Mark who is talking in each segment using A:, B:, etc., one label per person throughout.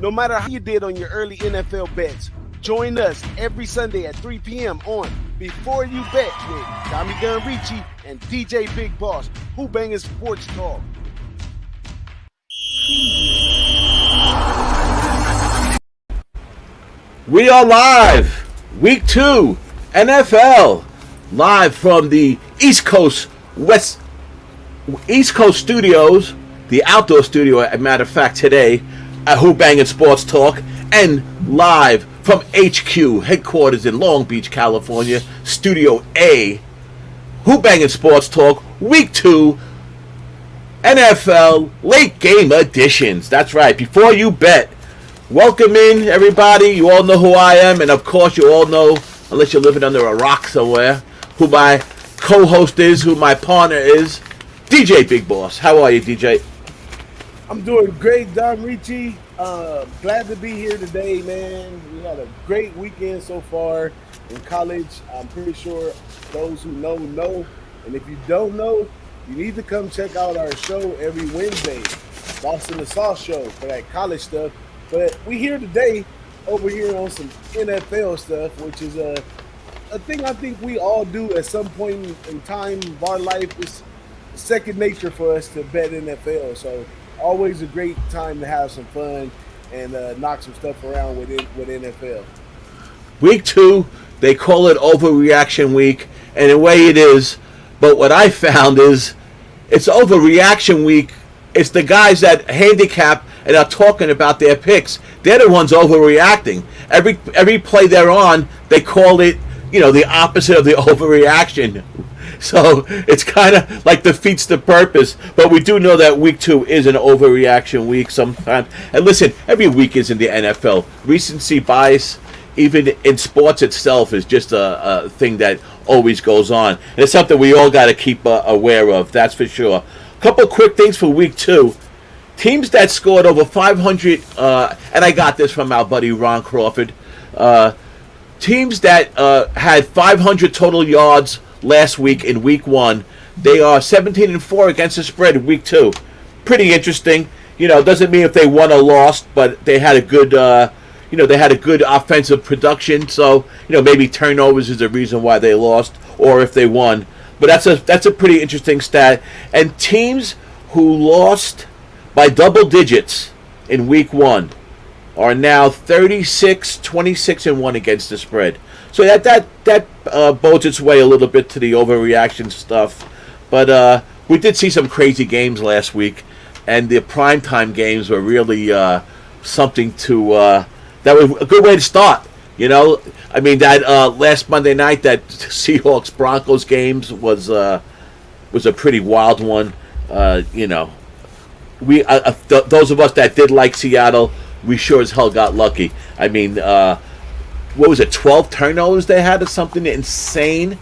A: No matter how you did on your early NFL bets, join us every Sunday at 3 p.m. on Before You Bet with DommyGunRici and DJ Bigboss, Who-Bangin Sports Talk.
B: We are live, Week 2, NFL, live from the East Coast Studios, the outdoor studio, as a matter of fact, today at Who-Bangin Sports Talk, and live from HQ, headquarters in Long Beach, California, Studio A, Who-Bangin Sports Talk, Week 2, NFL, late game editions. That's right, Before You Bet. Welcome in, everybody. You all know who I am, and of course you all know, unless you're living under a rock somewhere, who my co-host is, who my partner is, DJ Bigboss. How are you, DJ?
A: I'm doing great, DommyGunRici. Glad to be here today, man. We had a great weekend so far in college. I'm pretty sure those who know. And if you don't know, you need to come check out our show every Wednesday, Boston the Sauce Show, for that college stuff. But we here today over here on some NFL stuff, which is a thing I think we all do at some point in time of our life. It's second nature for us to bet NFL. So always a great time to have some fun and knock some stuff around with NFL.
B: Week 2, they call it overreaction week, and in a way it is. But what I found is it's overreaction week. It's the guys that handicap and are talking about their picks. They're the ones overreacting. Every play they're on, they call it, the opposite of the overreaction. So it's kind of like defeats the purpose. But we do know that week 2 is an overreaction week sometimes. And listen, every week is in the NFL. Recency bias, even in sports itself, is just a thing that always goes on. And it's something we all got to keep aware of, that's for sure. A couple quick things for week 2. Teams that scored over 500, and I got this from our buddy Ron Crawford. Teams that had 500 total yards last week in week 1, they are 17-4 against the spread in week 2. Pretty interesting. Doesn't mean if they won or lost, but they had a good, they had a good offensive production. So, maybe turnovers is the reason why they lost, or if they won. But that's a pretty interesting stat. And teams who lost by double digits in week 1 are now 36-26-1 against the spread. So that bodes its way a little bit to the overreaction stuff. But we did see some crazy games last week, and the primetime games were really something to that was a good way to start. I mean, that last Monday night, that Seahawks Broncos games was a pretty wild one. We those of us that did like Seattle, we sure as hell got lucky. I mean, what was it, 12 turnovers they had or something insane?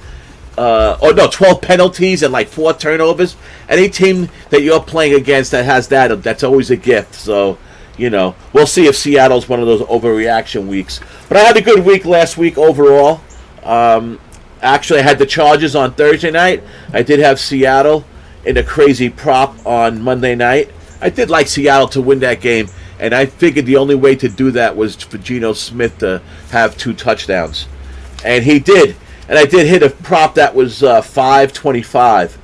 B: 12 penalties and like 4 turnovers. Any team that you're playing against that has that's always a gift. So, we'll see if Seattle's one of those overreaction weeks. But I had a good week last week overall. Actually, I had the Chargers on Thursday night. I did have Seattle in a crazy prop on Monday night. I did like Seattle to win that game, and I figured the only way to do that was for Geno Smith to have 2 touchdowns. And he did. And I did hit a prop that was 525.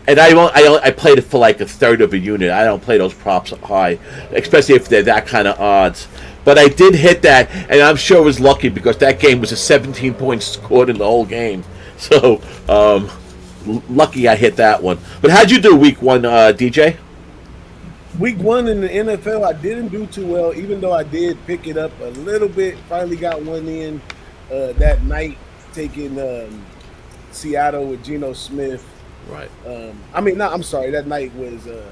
B: And I played it for like a third of a unit. I don't play those props high, especially if they're that kind of odds. But I did hit that, and I'm sure I was lucky because that game was a 17 points scored in the whole game. So, lucky I hit that one. But how'd you do week 1, DJ?
A: Week 1 in the NFL, I didn't do too well, even though I did pick it up a little bit. Finally got one in that night, taking Seattle with Geno Smith.
B: Right.
A: I'm sorry. That night was the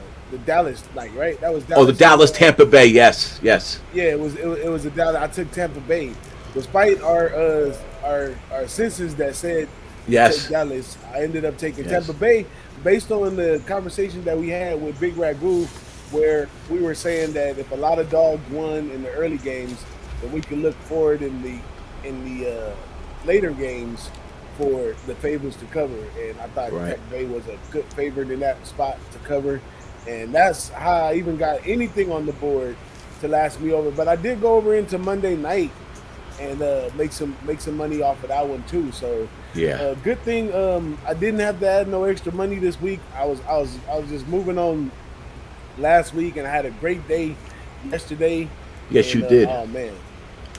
A: Dallas night, right? That was
B: Dallas. Oh, the Dallas Tampa Bay. Yes. Yeah,
A: it was a Dallas. I took Tampa Bay, despite our senses that said
B: yes
A: Dallas. I ended up taking Tampa Bay based on the conversation that we had with Big Ragoo, where we were saying that if a lot of dogs won in the early games, then we can look forward in the later games for the favorites to cover. And I thought Tampa Bay was a good favorite in that spot to cover. And that's how I even got anything on the board to last me over. But I did go over into Monday night and make some money off of that one too. So
B: Yeah.
A: good thing I didn't have to add no extra money this week. I was just moving on last week, and I had a great day yesterday.
B: Yes,
A: and,
B: you did.
A: Oh man!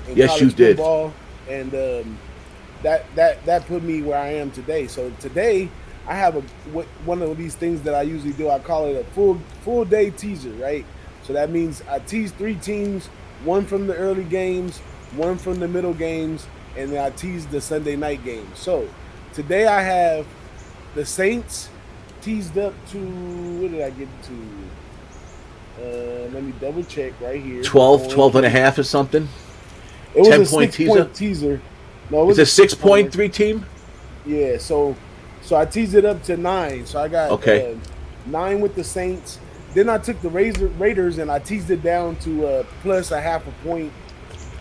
A: In
B: Yes, you
A: college
B: did.
A: football, and that put me where I am today. So today I have one of these things that I usually do. I call it a full day teaser, right? So that means I tease 3 teams, one from the early games, one from the middle games, and then I tease the Sunday night game. So today I have the Saints teased up to, what did I get to? Let me double check right here.
B: 12 and a half or something.
A: It was
B: 10-point
A: a 6-point teaser. No,
B: It's a 6.3 team.
A: Yeah, so I teased it up to 9. So I got 9 with the Saints. Then I took the Raiders and I teased it down to plus a half a point.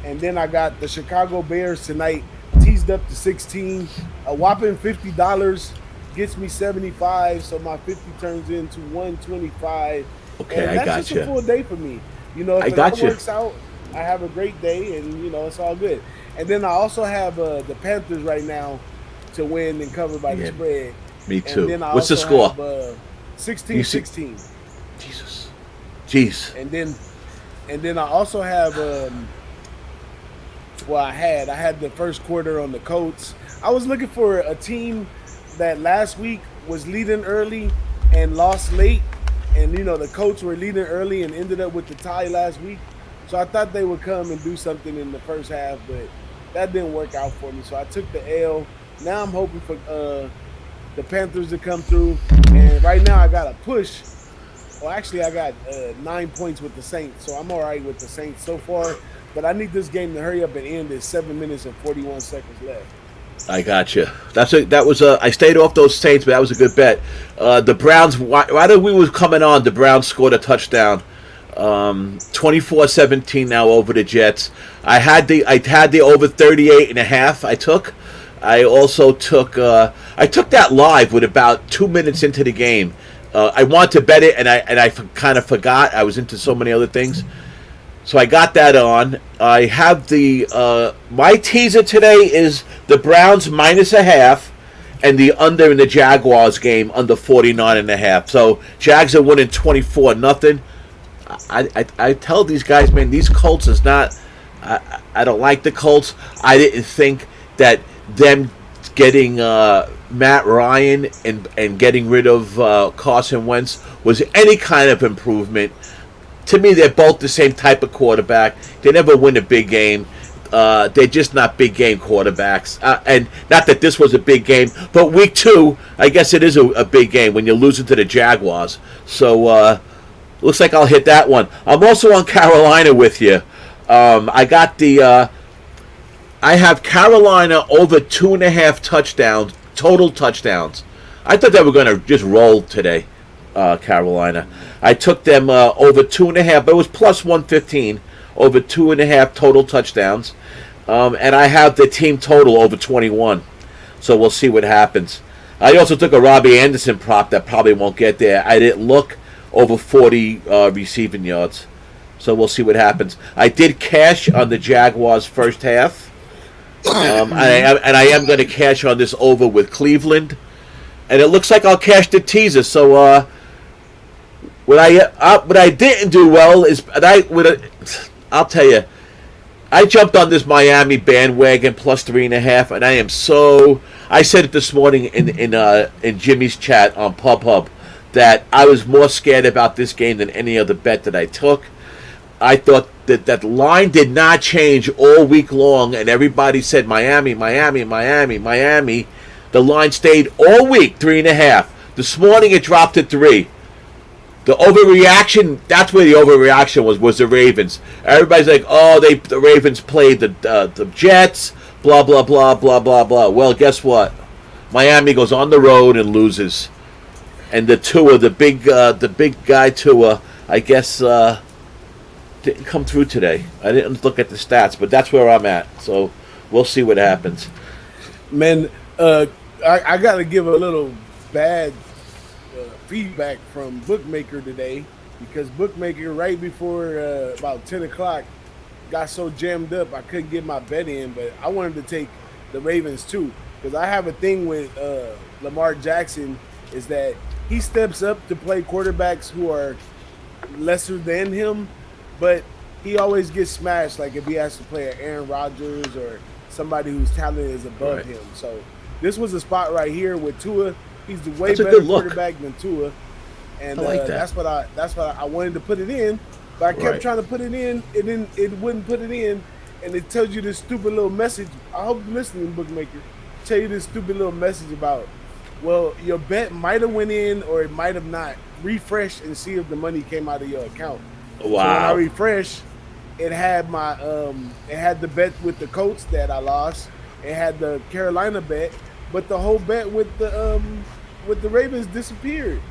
A: And then I got the Chicago Bears tonight teased up to 16. A whopping $50 gets me 75. So my 50 turns into 125.
B: Okay,
A: and
B: I got
A: that's just
B: you.
A: a full day for me. You know, if it works out, I have a great day, and it's all good. And then I also have the Panthers right now to win and cover by the spread.
B: Me too.
A: And then
B: What's the score?
A: 16-16.
B: Jesus. Jeez.
A: And then I also have I had the first quarter on the Colts. I was looking for a team that last week was leading early and lost late. And, the Colts were leading early and ended up with the tie last week. So I thought they would come and do something in the first half, but that didn't work out for me. So I took the L. Now I'm hoping for the Panthers to come through. And right now I got a push. Well, actually, I got 9 points with the Saints. So I'm all right with the Saints so far. But I need this game to hurry up and end. There's 7 minutes and 41 seconds left.
B: I got you. I stayed off those Saints, but that was a good bet. The Browns, right as we were coming on, the Browns scored a touchdown. 24-17 now over the Jets. I had the over 38.5. I also took that live with about 2 minutes into the game. I wanted to bet it, and I kind of forgot. I was into so many other things. So I got that on. I have my teaser today is the Browns -0.5 and the under in the Jaguars game under 49.5. So Jags are winning 24-0. I tell these guys, man, these Colts is not. I don't like the Colts. I didn't think that them getting Matt Ryan and getting rid of Carson Wentz was any kind of improvement. To me, they're both the same type of quarterback. They never win a big game. They're just not big game quarterbacks. And not that this was a big game, but week 2, I guess it is a big game when you're losing to the Jaguars. So looks like I'll hit that one. I'm also on Carolina with you. I have Carolina over 2.5 touchdowns, total touchdowns. I thought they were going to just roll today. Carolina. I took them over 2.5, but it was plus 115 over 2.5 total touchdowns, and I have the team total over 21. So we'll see what happens. I also took a Robbie Anderson prop that probably won't get there. I didn't look over 40 receiving yards, so we'll see what happens. I did cash on the Jaguars first half, and I am going to cash on this over with Cleveland, and it looks like I'll cash the teaser. So. What I didn't do well is I'll tell you, I jumped on this Miami bandwagon plus 3.5, and I am so. I said it this morning in Jimmy's chat on PubHub that I was more scared about this game than any other bet that I took. I thought that line did not change all week long, and everybody said Miami, Miami, Miami, Miami. The line stayed all week 3.5. This morning it dropped to 3. The overreaction, that's where the overreaction was the Ravens. Everybody's like, oh, the Ravens played the Jets, blah, blah, blah, blah, blah, blah. Well, guess what? Miami goes on the road and loses. And the big guy Tua, I guess, didn't come through today. I didn't look at the stats, but that's where I'm at. So we'll see what happens.
A: Man, I got to give a little bad feedback from Bookmaker today. because bookmaker right before about 10 o'clock got so jammed up I couldn't get my bet in, but I wanted to take the Ravens too because I have a thing with Lamar Jackson is that he steps up to play quarterbacks who are lesser than him, but he always gets smashed like if he has to play an Aaron Rodgers or somebody whose talent is above him. So this was a spot right here with Tua. He's the way better quarterback than Tua. And
B: I like that.
A: That's why I wanted to put it in, but I kept trying to put it in. It wouldn't put it in, and it tells you this stupid little message. I hope you're listening, bookmaker. Tell you this stupid little message about, well, your bet might have went in or it might have not. Refresh and see if the money came out of your account.
B: Wow.
A: So when I refresh, it had my it had the bet with the Colts that I lost. It had the Carolina bet, but the whole bet with the Ravens disappeared.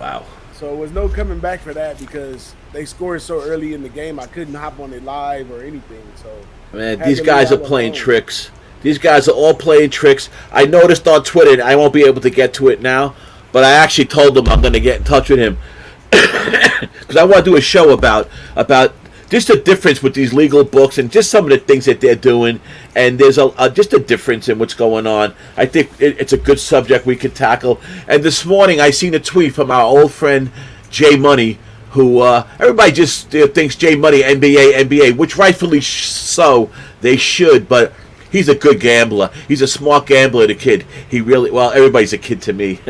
B: Wow.
A: So there was no coming back for that because they scored so early in the game. I couldn't hop on it live or anything. So
B: man, these guys are playing tricks. These guys are all playing tricks. I noticed on Twitter, and I won't be able to get to it now, but I actually told them I'm going to get in touch with him because I want to do a show about just the difference with these legal books and just some of the things that they're doing. And there's just a difference in what's going on. I think it's a good subject we could tackle. And this morning I seen a tweet from our old friend Jay Money, who everybody just thinks Jay Money NBA, which rightfully so they should, but he's a good gambler. He's a smart gambler, the kid. He really, well, everybody's a kid to me.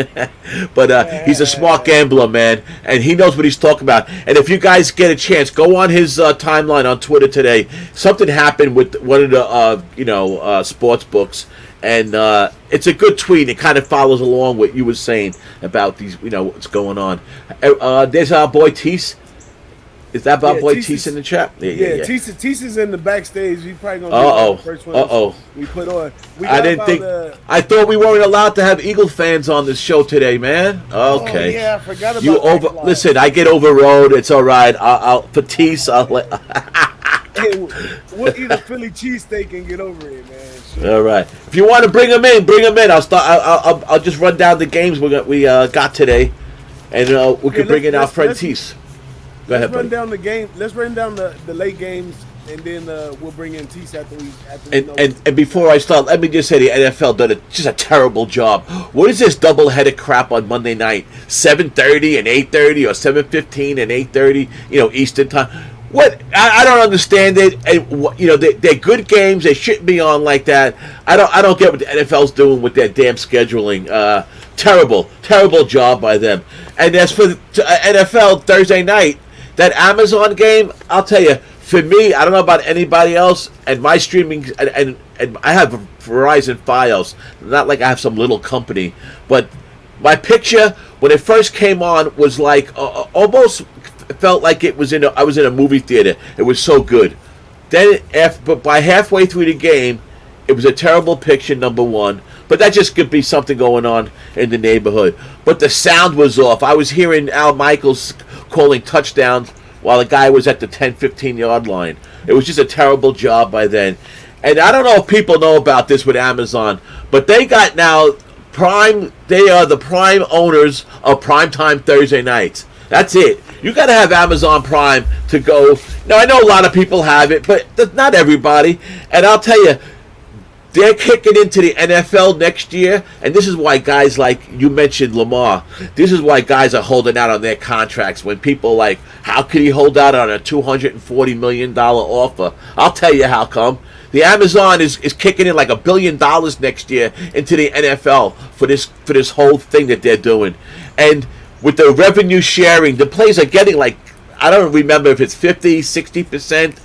B: But he's a smart gambler, man. And he knows what he's talking about. And if you guys get a chance, go on his timeline on Twitter today. Something happened with one of the, sports books. And it's a good tweet. It kind of follows along what you were saying about these, what's going on. There's our boy Teece. Is that about boy Teece in the chat?
A: Yeah. Teece is in the backstage. He's probably gonna be the first one we put on.
B: I didn't think. I thought we weren't allowed to have Eagle fans on this show today, man. Okay.
A: Oh, yeah, I forgot about that.
B: Listen, I get overrode. It's all right. I'll for Teece.
A: Hey, we'll eat a Philly cheesesteak and get over it, man.
B: Sure. All right. If you want to bring them in, I'll start. I'll just run down the games we got today, and we can bring in our friend Teece.
A: Let's run down the game. Let's run down the late games, and then we'll bring in Teece after we.
B: And before I start, let me just say the NFL done just a terrible job. What is this double-headed crap on Monday night? 7:30 and 8:30, or 7:15 and 8:30? Eastern time. What? I don't understand it. And they're good games. They shouldn't be on like that. I don't get what the NFL's doing with their damn scheduling. Terrible job by them. And as for the NFL Thursday night. That Amazon game, I'll tell you, for me, I don't know about anybody else, and my streaming, and I have Verizon Fios, not like I have some little company, but my picture, when it first came on, was like, almost felt like I was in a movie theater. It was so good. Then, but by halfway through the game, it was a terrible picture, number one, but that just could be something going on in the neighborhood. But the sound was off. I was hearing Al Michaels calling touchdowns while the guy was at the 10-15 yard line. It was just a terrible job by then. And I don't know if people know about this with Amazon, but they got now they are the prime owners of primetime Thursday nights. That's it. You got to have Amazon Prime to go. Now, I know a lot of people have it, but not everybody. And I'll tell you, they're kicking into the NFL next year, and this is why guys like you mentioned Lamar. This is why guys are holding out on their contracts. When people like, how could he hold out on a $240 million offer? I'll tell you how come. The Amazon is kicking in like $1 billion next year into the NFL for this whole thing that they're doing, and with the revenue sharing, the players are getting like, I don't remember if it's 50, 60%.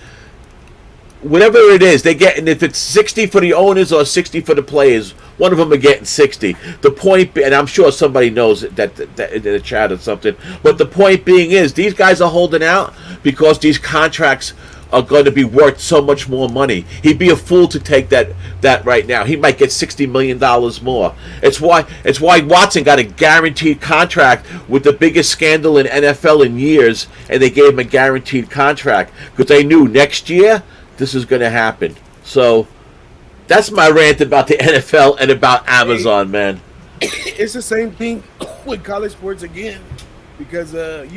B: Whatever it is, they get, and if it's 60 for the owners or 60 for the players, one of them are getting 60. The point, and I'm sure somebody knows that in the chat or something, but the point being is these guys are holding out because these contracts are going to be worth so much more money. He'd be a fool to take that right now. He might get $60 million more. It's why Watson got a guaranteed contract with the biggest scandal in NFL in years, and they gave him a guaranteed contract because they knew next year this is going to happen. So that's my rant about the NFL and about Amazon, man.
A: It's the same thing with college sports again. because they're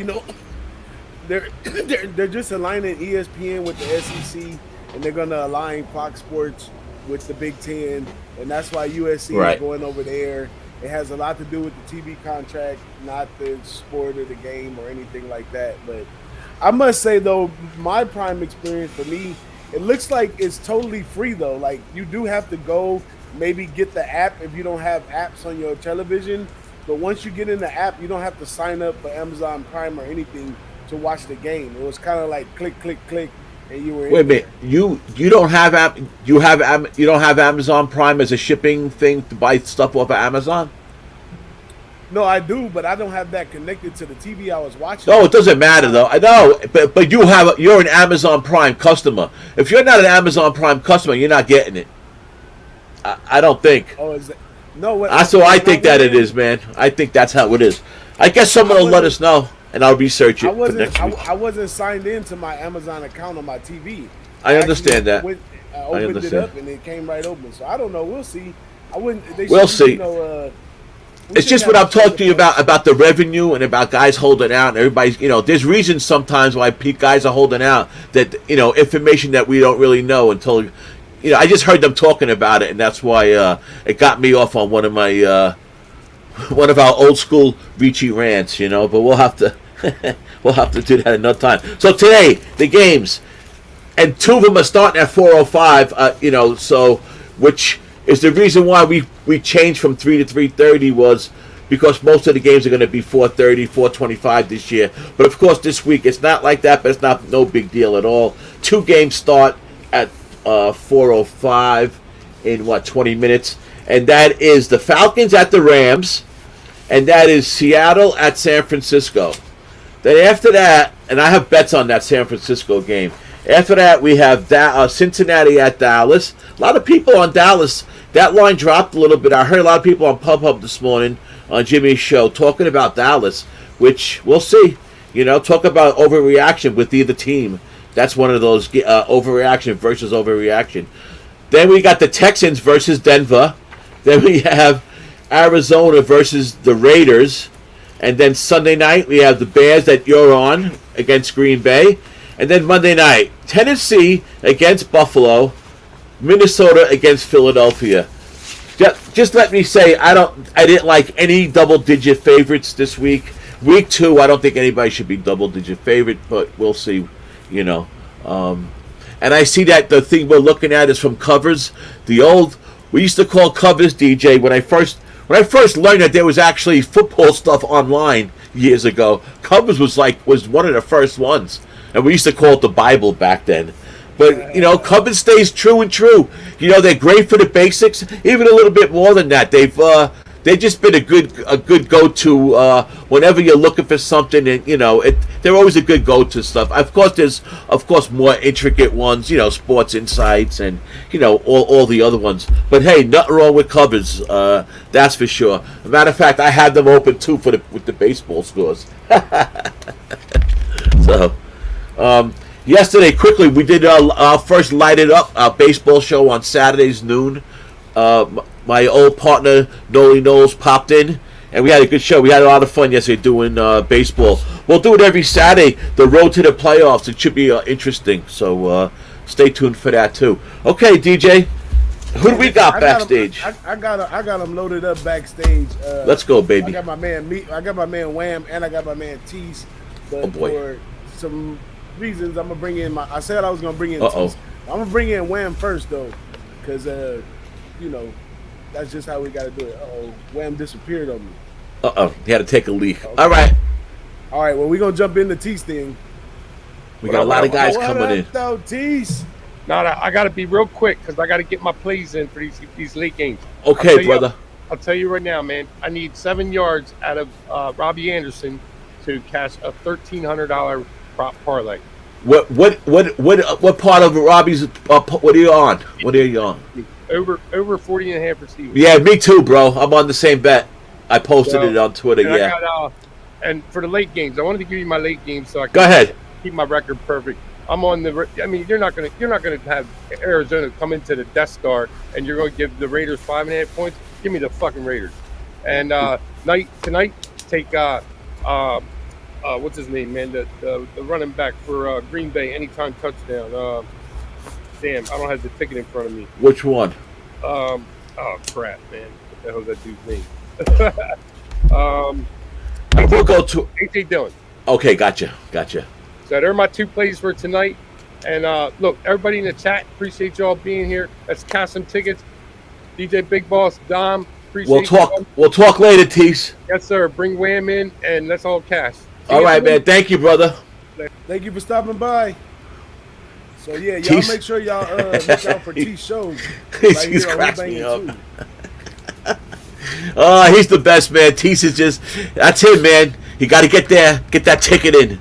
A: just aligning ESPN with the SEC, and they're gonna align Fox Sports with the Big Ten, and that's why USC
B: Right.
A: is going over there. It has a lot to do with the TV contract, not the sport or the game or anything like that. But I must say though, my prime experience for me, it looks like it's totally free though. Like you do have to go maybe get the app if you don't have apps on your television. But once you get in the app, you don't have to sign up for Amazon Prime or anything to watch the game. It was kind of like click, click, click, and you were in
B: Wait a minute. You don't have you don't have Amazon Prime as a shipping thing to buy stuff off of Amazon?
A: No, I do, but I don't have that connected to the TV I was watching.
B: No, it doesn't matter though. I know, but you're an Amazon Prime customer. If you're not an Amazon Prime customer, you're not getting it. I don't think.
A: Oh, is that? No, what,
B: That's what I think that it is, man. I think that's how it is. I guess someone will let us know, and I'll research it for next week.
A: I wasn't signed into my Amazon account on my TV.
B: I understand that.
A: I opened it up and it came right open. So I don't know. We'll see. I wouldn't.
B: We'll see. It's just what I'm talking to you about the revenue and about guys holding out. And everybody's, there's reasons sometimes why guys are holding out that, information that we don't really know until, I just heard them talking about it, and that's why it got me off on one of my one of our old school Ricci rants, But we'll have to do that another time. So today the games, and two of them are starting at 4:05. So which is the reason why we changed from 3 to 3:30 was because most of the games are going to be 4:30, 4:25 this year. But of course this week it's not like that, but it's no big deal at all. Two games start at 4:05 in 20 minutes, and that is the Falcons at the Rams, and that is Seattle at San Francisco. Then after that, and I have bets on that San Francisco game. After that, we have Cincinnati at Dallas. A lot of people on Dallas. That line dropped a little bit. I heard a lot of people on PubHub this morning on Jimmy's show talking about Dallas, which we'll see. Talk about overreaction with either team. That's one of those overreaction versus overreaction. Then we got the Texans versus Denver. Then we have Arizona versus the Raiders. And then Sunday night, we have the Bears that you're on against Green Bay. And then Monday night, Tennessee against Buffalo, Minnesota against Philadelphia. Just let me say, I didn't like any double-digit favorites this week. Week 2, I don't think anybody should be double-digit favorite, but we'll see, And I see that the thing we're looking at is from covers. We used to call covers, DJ, when I first learned that there was actually football stuff online years ago. Covers was one of the first ones. And we used to call it the Bible back then. But, Covers stays true and true. They're great for the basics, even a little bit more than that. They've just been a good go-to whenever you're looking for something, and they're always a good go-to stuff. Of course, there's more intricate ones, Sports Insights and all the other ones. But hey, nothing wrong with covers, that's for sure. As a matter of fact, I had them open too with the baseball scores. So, yesterday quickly we did our first Light It Up baseball show on Saturdays noon. My old partner, Noli Knowles, popped in, and we had a good show. We had a lot of fun yesterday doing baseball. We'll do it every Saturday, the road to the playoffs. It should be interesting, so stay tuned for that, too. Okay, DJ, who do we got backstage?
A: I got them loaded up backstage.
B: Let's go, baby.
A: I got my man Wham, and I got my man Teece. But
B: oh, boy.
A: For some reasons, I'm going to bring in I said I was going to bring in Teece. I'm going to bring in Wham first, though, because, that's just how we got to do it. Wham disappeared on me.
B: He had to take a leak.
A: Okay.
B: All right,
A: well, we're going to jump into Teece thing.
B: We got a lot of guys coming in.
A: Though, Teece?
C: No, I got to be real quick because I got to get my plays in for these late games.
B: Okay, brother.
C: I'll tell you right now, man. I need 7 yards out of Robbie Anderson to cash a $1,300 prop parlay.
B: What part of Robbie's? What are you on? What are you on?
C: Over 40 and a half receivers.
B: Yeah, me too, bro. I'm on the same bet. I posted it on Twitter.
C: And and for the late games, I wanted to give you my late games so I can
B: go ahead.
C: Keep my record perfect. I'm on the. I mean, you're not gonna have Arizona come into the Death Star and you're going to give the Raiders 5.5 points. Give me the fucking Raiders. And tonight take what's his name, man? The running back for Green Bay, anytime touchdown. Damn, I don't have the ticket in front of me.
B: Which one?
C: Oh crap, man! What the hell's that dude's name?
B: We'll go to
C: AJ Dillon.
B: Okay, gotcha.
C: So they're my 2 plays for tonight. And look, everybody in the chat, appreciate y'all being here. Let's cash some tickets. DJ Bigboss, Dom, appreciate
B: We'll talk later, Teece.
C: Yes, sir. Bring Wham in, and let's all cash.
B: All right, man. Thank you, brother.
A: Thank you for stopping by. So yeah, y'all
B: Teece.
A: make sure y'all look out for Teece shows.
B: He's cracking me up. Oh, he's the best, man. Teece is that's him, man. You got to get that ticket in.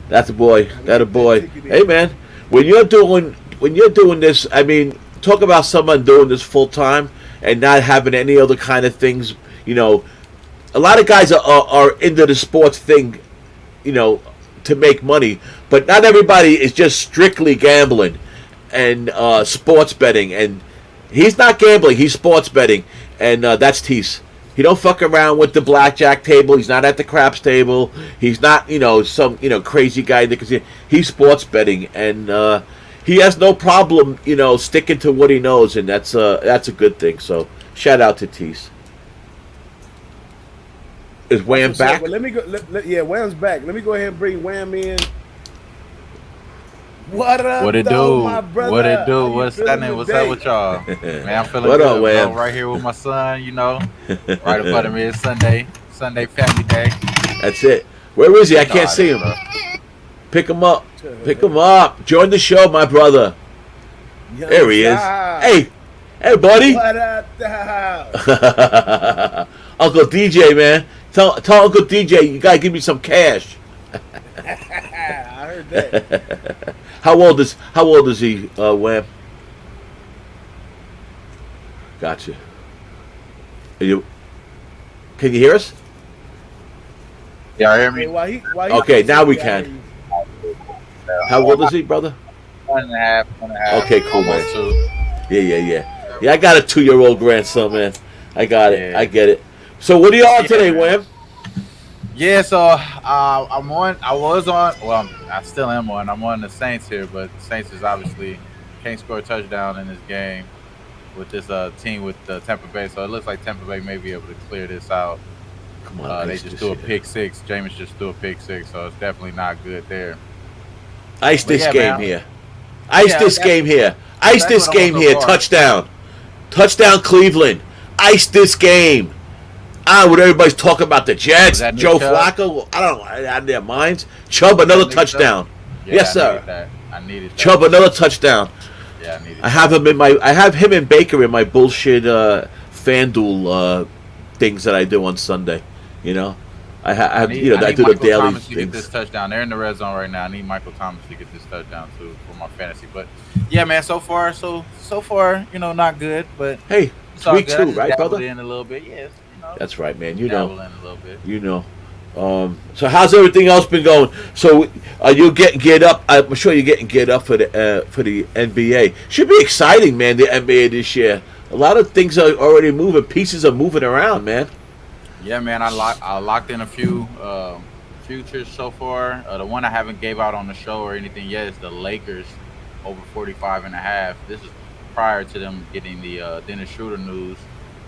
B: That's a boy. That a boy. Hey, man, when you're doing this, I mean, talk about someone doing this full time and not having any other kind of things. You know, a lot of guys are into the sports thing, you know, to make money, but not everybody is just strictly gambling and sports betting. And he's not gambling; he's sports betting, and that's Teece. He don't fuck around with the blackjack table. He's not at the craps table. He's not, you know, some, you know, crazy guy in the casino. He's sports betting, and he has no problem, you know, sticking to what he knows, and that's a good thing. So shout out to Teece. Is Wham back?
A: Well, let me go. Yeah, Wham's back. Let me go ahead and bring Wham in. What up?
D: What it
A: though,
D: do?
A: my brother?
D: What it
A: How
D: do?
A: you
D: What's
A: feeling
D: happening? What's
A: today?
D: up with y'all? Man, I'm feeling
B: What
D: good,
B: up, Wham?
D: bro. Right here with my son, you know. Right in front of me. It's Sunday family day.
B: That's it. Where is he? I can't
D: Nah,
B: see him.
D: bro.
B: Pick him up. Pick him up. Join the show, my brother.
A: Young
B: There he is.
A: Shy.
B: Hey, buddy.
A: What up, though?
B: Uncle DJ, man. Tell Uncle DJ you gotta give me some cash.
A: I heard that.
B: How old is he, Wham? Gotcha. Can you hear us?
D: Y'all hear me?
A: Hey, why he
B: Okay, now we can. How old is he, brother?
D: 1.5.
B: Okay, cool, man.
D: Almost 2.
B: Yeah, I got a 2-year-old grandson, man. I got it.
D: Yeah.
B: I get it. So what are you on today,
D: man.
B: Wham?
D: Yeah, so I'm on. I was on. Well, I still am on. I'm on the Saints here, but the Saints is obviously can't score a touchdown in this game with this team with Tampa Bay. So it looks like Tampa Bay may be able to clear this out.
B: Come on,
D: They just threw a pick six. Jameis just threw a pick six, so it's definitely not good there.
B: Ice
D: But
B: this
D: yeah,
B: game
D: man.
B: here. Ice
D: Yeah,
B: this game here. Ice
D: that's
B: this
D: what I'm
B: game
D: on
B: here.
D: so far.
B: Touchdown. Touchdown, Cleveland. Ice this game. What everybody's talking about the Jets.
D: Was that Nick
B: Joe
D: Chubb?
B: Flacco. I don't know. Out of their minds. Chubb, another
D: Nick
B: touchdown.
D: Yeah,
B: Yes, sir.
D: I needed that.
B: Chubb, another touchdown.
D: Yeah, I needed
B: I have him and Baker in my bullshit FanDuel things that I do on Sunday. You know, I do the
D: Michael
B: daily
D: Thomas to get this
B: things.
D: touchdown. They're in the red zone right now. I need Michael Thomas to get this touchdown too for my fantasy. But yeah, man, so far, you know, not good. But
B: Hey,
D: it's
B: it's
D: all
B: week
D: good. I
B: 2,
D: just
B: right,
D: dabbled
B: brother?
D: in a little bit. Yes, you know.
B: That's right, man. You
D: dabble
B: know.
D: in a little bit.
B: You know. So how's everything else been going? So are you getting geared up? I'm sure you're getting geared up for the NBA. Should be exciting, man. The NBA this year. A lot of things are already moving. Pieces are moving around, man.
D: Yeah, man, I locked in a few futures so far. The one I haven't gave out on the show or anything yet is the Lakers over 45.5. This is prior to them getting the Dennis Schroeder news.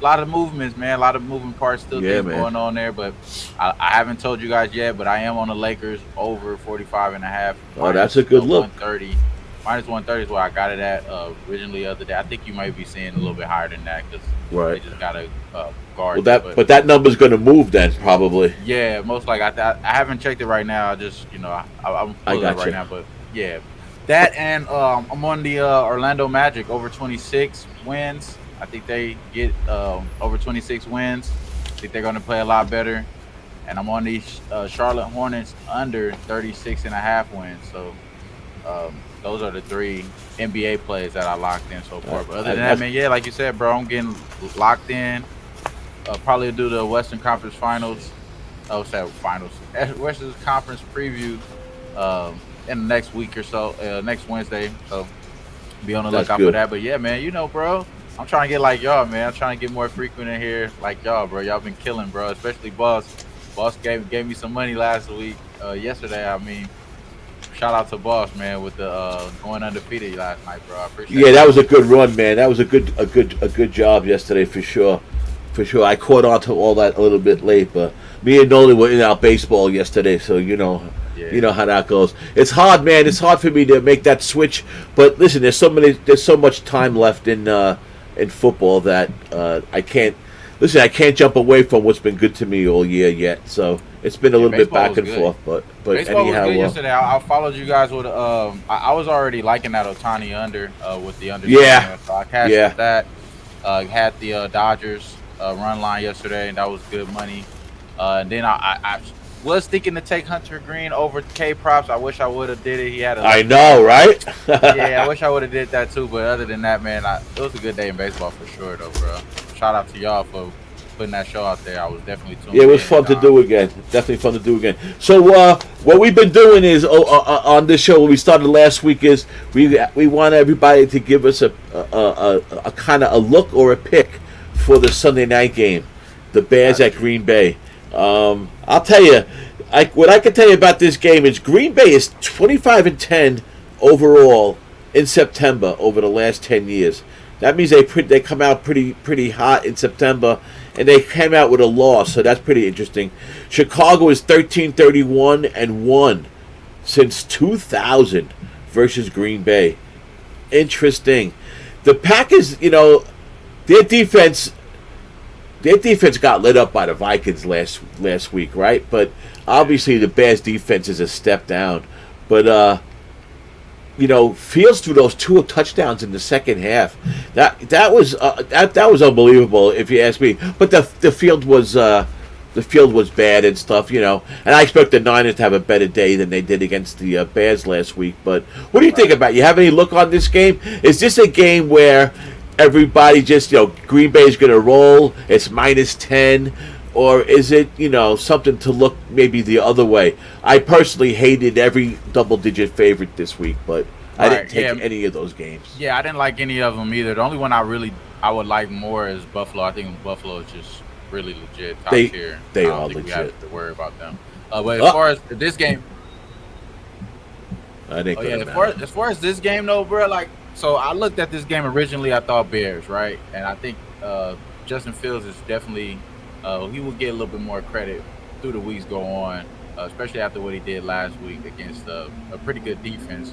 D: A lot of movements, man. A lot of moving parts still
B: Yeah,
D: things
B: man.
D: going on there. But I haven't told you guys yet, but I am on the Lakers over 45.5.
B: Oh, that's a good look.
D: 130. Minus 130 is where I got it at originally the other day. I think you might be seeing a little bit higher than that because
B: Right.
D: they just got a guard.
B: Well, but that number's going to move then, probably.
D: Yeah, most like I haven't checked it right now. I just I'm pulling it
B: gotcha.
D: right now, but yeah, that and I'm on the Orlando Magic over 26 wins. I think they get over 26 wins. I think they're going to play a lot better. And I'm on the Charlotte Hornets under 36.5 wins. So those are the 3 NBA plays that I locked in so far. But other than that, man, yeah, like you said, bro, I'm getting locked in. Probably do the Western Conference Finals. Western Conference preview in the next week or so, next Wednesday. So be on the
B: That's
D: lookout
B: good.
D: for that. But yeah, man, you know, bro, I'm trying to get like y'all, man. I'm trying to get more frequent in here like y'all, bro. Y'all been killing, bro. Especially Boss. Boss gave me some money last week. yesterday. I mean, shout out to Boss, man, with the going undefeated last night, bro. I appreciate
B: Yeah, that was a good run, man. That was a good job yesterday for sure. For sure. I caught on to all that a little bit late, but me and Nolan were in our baseball yesterday, so you know how that goes. It's hard, man. It's hard for me to make that switch. But listen, there's so much time left in football that I can't jump away from what's been good to me all year yet. So it's been a little bit back and forth, but
D: baseball
B: anyhow,
D: was good yesterday. I followed you guys with I was already liking that Otani under with the under.
B: Yeah.
D: So I cashed that. Had the Dodgers run line yesterday, and that was good money. And then I was thinking to take Hunter Green over K props. I wish I would have did it. He had
B: I know, right?
D: Yeah, I wish I would have did that too. But other than that, man, it was a good day in baseball for sure, though, bro. Shout out to y'all for putting that show out there. I was definitely tuned in.
B: Yeah, it was fun to do again. Definitely fun to do again. So what we've been doing is on this show, when we started last week, is we want everybody to give us a kind of a look or a pick for the Sunday night game, the Bears at Green Bay. I'll tell you, what I can tell you about this game is Green Bay is 25-10 overall in September over the last 10 years. That means they come out pretty hot in September, and they came out with a loss, so that's pretty interesting. Chicago is 13-31-1 since 2000 versus Green Bay. Interesting. The Packers, their defense got lit up by the Vikings last week, right? But obviously the Bears defense is a step down. But Fields threw those 2 touchdowns in the second half. That was unbelievable, if you ask me. But the field was bad and stuff, And I expect the Niners to have a better day than they did against the Bears last week. But what do you think about it? You have any look on this game? Is this a game where everybody just, Green Bay's going to roll, it's -10, or is it, something to look maybe the other way? I personally hated every double-digit favorite this week, but I didn't take any of those games.
D: Yeah, I didn't like any of them either. The only one I would like more is Buffalo. I think Buffalo is just really legit, top tier.
B: They
D: I don't
B: are
D: think
B: legit.
D: We have to worry about them. But as far as this game, as far as this game though, bro, so I looked at this game originally. I thought Bears, right? And I think Justin Fields is definitely he will get a little bit more credit through the weeks go on, especially after what he did last week against a pretty good defense.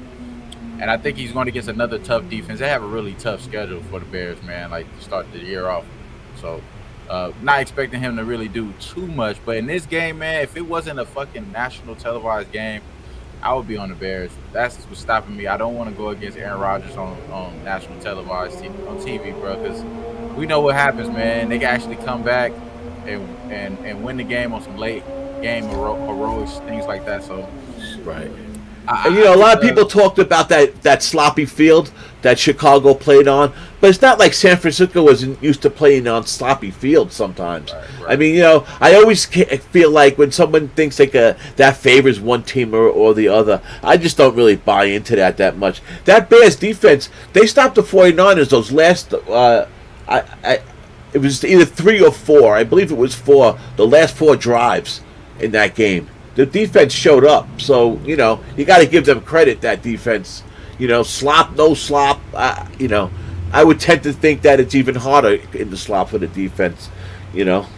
D: And I think he's going against another tough defense. They have a really tough schedule for the Bears, man. To start the year off. So not expecting him to really do too much. But in this game, man, if it wasn't a fucking national televised game, I would be on the Bears. That's what's stopping me. I don't want to go against Aaron Rodgers on national televised on TV, bro, because we know what happens, man. They can actually come back and win the game on some late game heroics, things like that. So,
B: right. A lot of people talked about that sloppy field that Chicago played on, but it's not like San Francisco wasn't used to playing on sloppy field sometimes. Right. I mean, I always feel like when someone thinks that favors one team or the other, I just don't really buy into that much. That Bears defense, they stopped the 49ers those last, it was either 3 or 4. I believe it was 4, the last 4 drives in that game. The defense showed up, so you got to give them credit. That defense, slop, no slop. I would tend to think that it's even harder in the slop for the defense.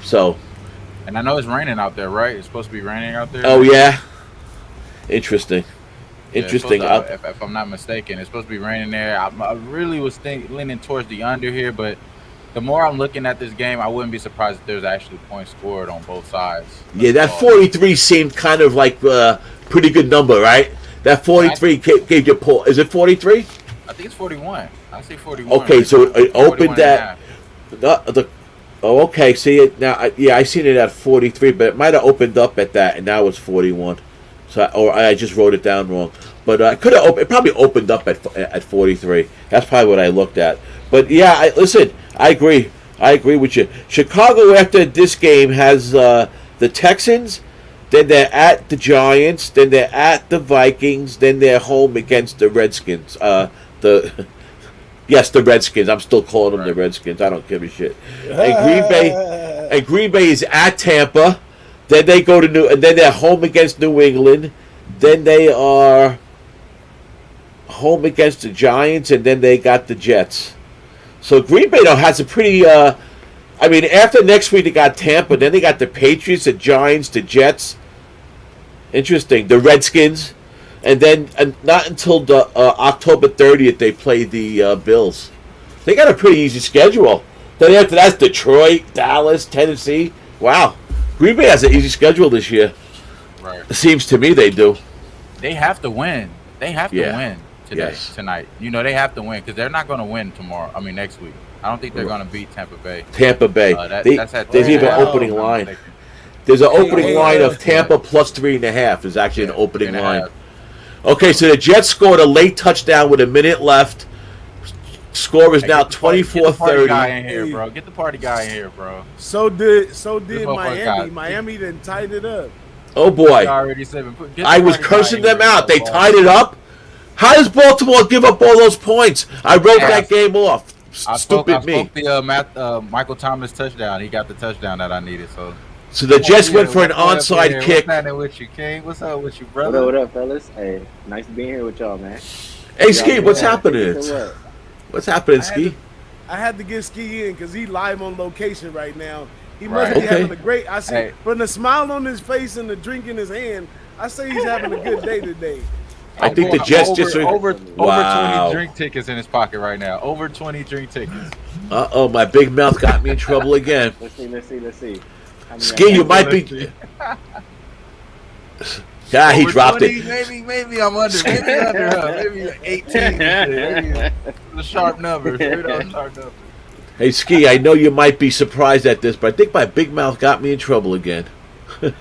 B: So.
D: And I know it's raining out there, right? It's supposed to be raining out there.
B: Oh yeah. Interesting. Interesting.
D: If I'm not mistaken, it's supposed to be raining there. I really was leaning towards the under here, but the more I'm looking at this game, I wouldn't be surprised if there's actually points scored on both sides.
B: Yeah, that 43 seemed kind of like a pretty good number, right? That 43 gave you a pull. Is it 43?
D: I think it's 41. I see 41.
B: Okay, so it opened at okay. See it now. I seen it at 43, but it might have opened up at that, and now it's 41. So, I just wrote it down wrong. But it probably opened up at 43. That's probably what I looked at. But yeah, listen. I agree with you. Chicago, after this game, has the Texans, then they're at the Giants, then they're at the Vikings, then they're home against the Redskins. The Redskins. I'm still calling them the Redskins. I don't give a shit. And Green Bay is at Tampa, Then they go to and then they're home against New England. Then they are home against the Giants, and then they got the Jets. So Green Bay though has a pretty. I mean, after next week they got Tampa, then they got the Patriots, the Giants, the Jets. Interesting. The Redskins, and then not until the October 30th they play the Bills. They got a pretty easy schedule. Then after that's Detroit, Dallas, Tennessee. Wow, Green Bay has an easy schedule this year.
D: Right.
B: It seems to me they do.
D: They have to win. They have to win tonight. You know, they have to win because they're not going to win tomorrow. I mean, next week. I don't think they're going to beat Tampa Bay.
B: Tampa Bay. There's even an opening line. There's an opening line of Tampa plus 3.5 is actually an opening line. Okay, so the Jets scored a late touchdown with a minute left. Score is now 24-30.
D: Get the party guy in here, bro. Get the party guy in here, bro.
A: So did Miami. Miami didn't tighten it up.
B: Oh boy! I was cursing them out. They tied it up. How does Baltimore give up all those points? I wrote that game off. Stupid me.
D: I spoke the Michael Thomas touchdown. He got the touchdown that I needed.
B: So the Jets went for an onside kick.
D: What's happening with you, King? What's up with you, brother?
E: What up, fellas? Hey, nice being here with y'all, man.
B: Hey, Ski, what's happening? What's happening, Ski?
A: I had to get Ski in because he live on location right now. He must be having a great. I see from the smile on his face and the drink in his hand. I say he's having a good day today.
B: I think the Jets just
D: over 20 drink tickets in his pocket right now. Over 20 drink tickets.
B: Uh-oh, my big mouth got me in trouble again.
E: Let's see.
B: Ski, you might be. Yeah, he dropped
D: 20,
B: it.
D: Maybe I'm under. Maybe under. Maybe 18. Maybe the sharp numbers.
B: Hey, Ski, I know you might be surprised at this, but I think my big mouth got me in trouble again. The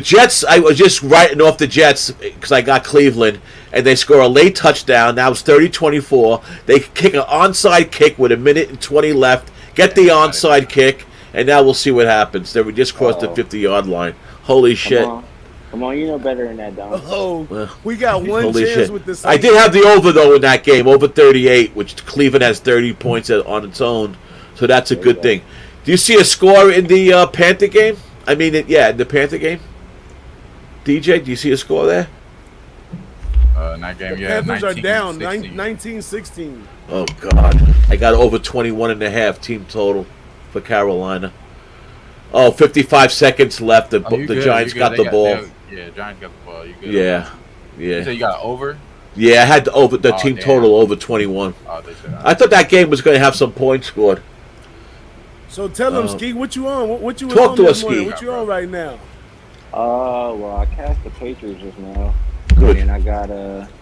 B: Jets, I was just writing off the Jets because I got Cleveland, and they score a late touchdown. Now it's 30-24. They kick an onside kick with 1:20 left, get the onside kick, and now we'll see what happens. They just crossed the 50-yard line. Holy shit.
E: Come on, you know better than that, Dom.
A: We got one chance with this.
B: I did have the over, though, in that game, over 38, which Cleveland has 30 points on its own, so that's a good thing. Do you see a score in the Panther game? I mean, in the Panther game? DJ, do you see a score there?
D: In that game,
A: the Panthers are down 19-16.
B: Oh, God. I got over 21.5 team total for Carolina. Oh, 55 seconds left. The Giants got the ball.
D: Giants got the ball. You good?
B: Yeah.
D: You said you got over?
B: Yeah, I had the team total over 21. I thought that game was going to have some points scored.
A: So tell them, Ski, what you on? What you
B: talk
A: on
B: to us, Ski?
A: What you on right now?
E: Well, I cast the Patriots just now.
B: Good.
E: And I got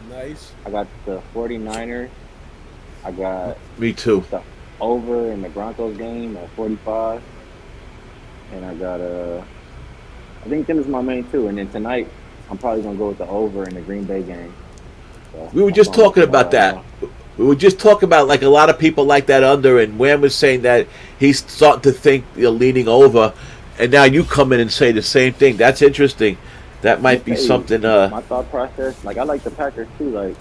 A: nice.
E: I got the 49ers. I got
B: me too.
E: The over in the Broncos game at 45. And I got I think them is my main two. And then tonight, I'm probably gonna go with the over in the Green Bay game. So
B: we were just talking about that. We were just talking about like a lot of people like that under, and Wham was saying that he's starting to think leaning over, and now you come in and say the same thing. That's interesting. That might be something.
E: My thought process, like I like the Packers too. Like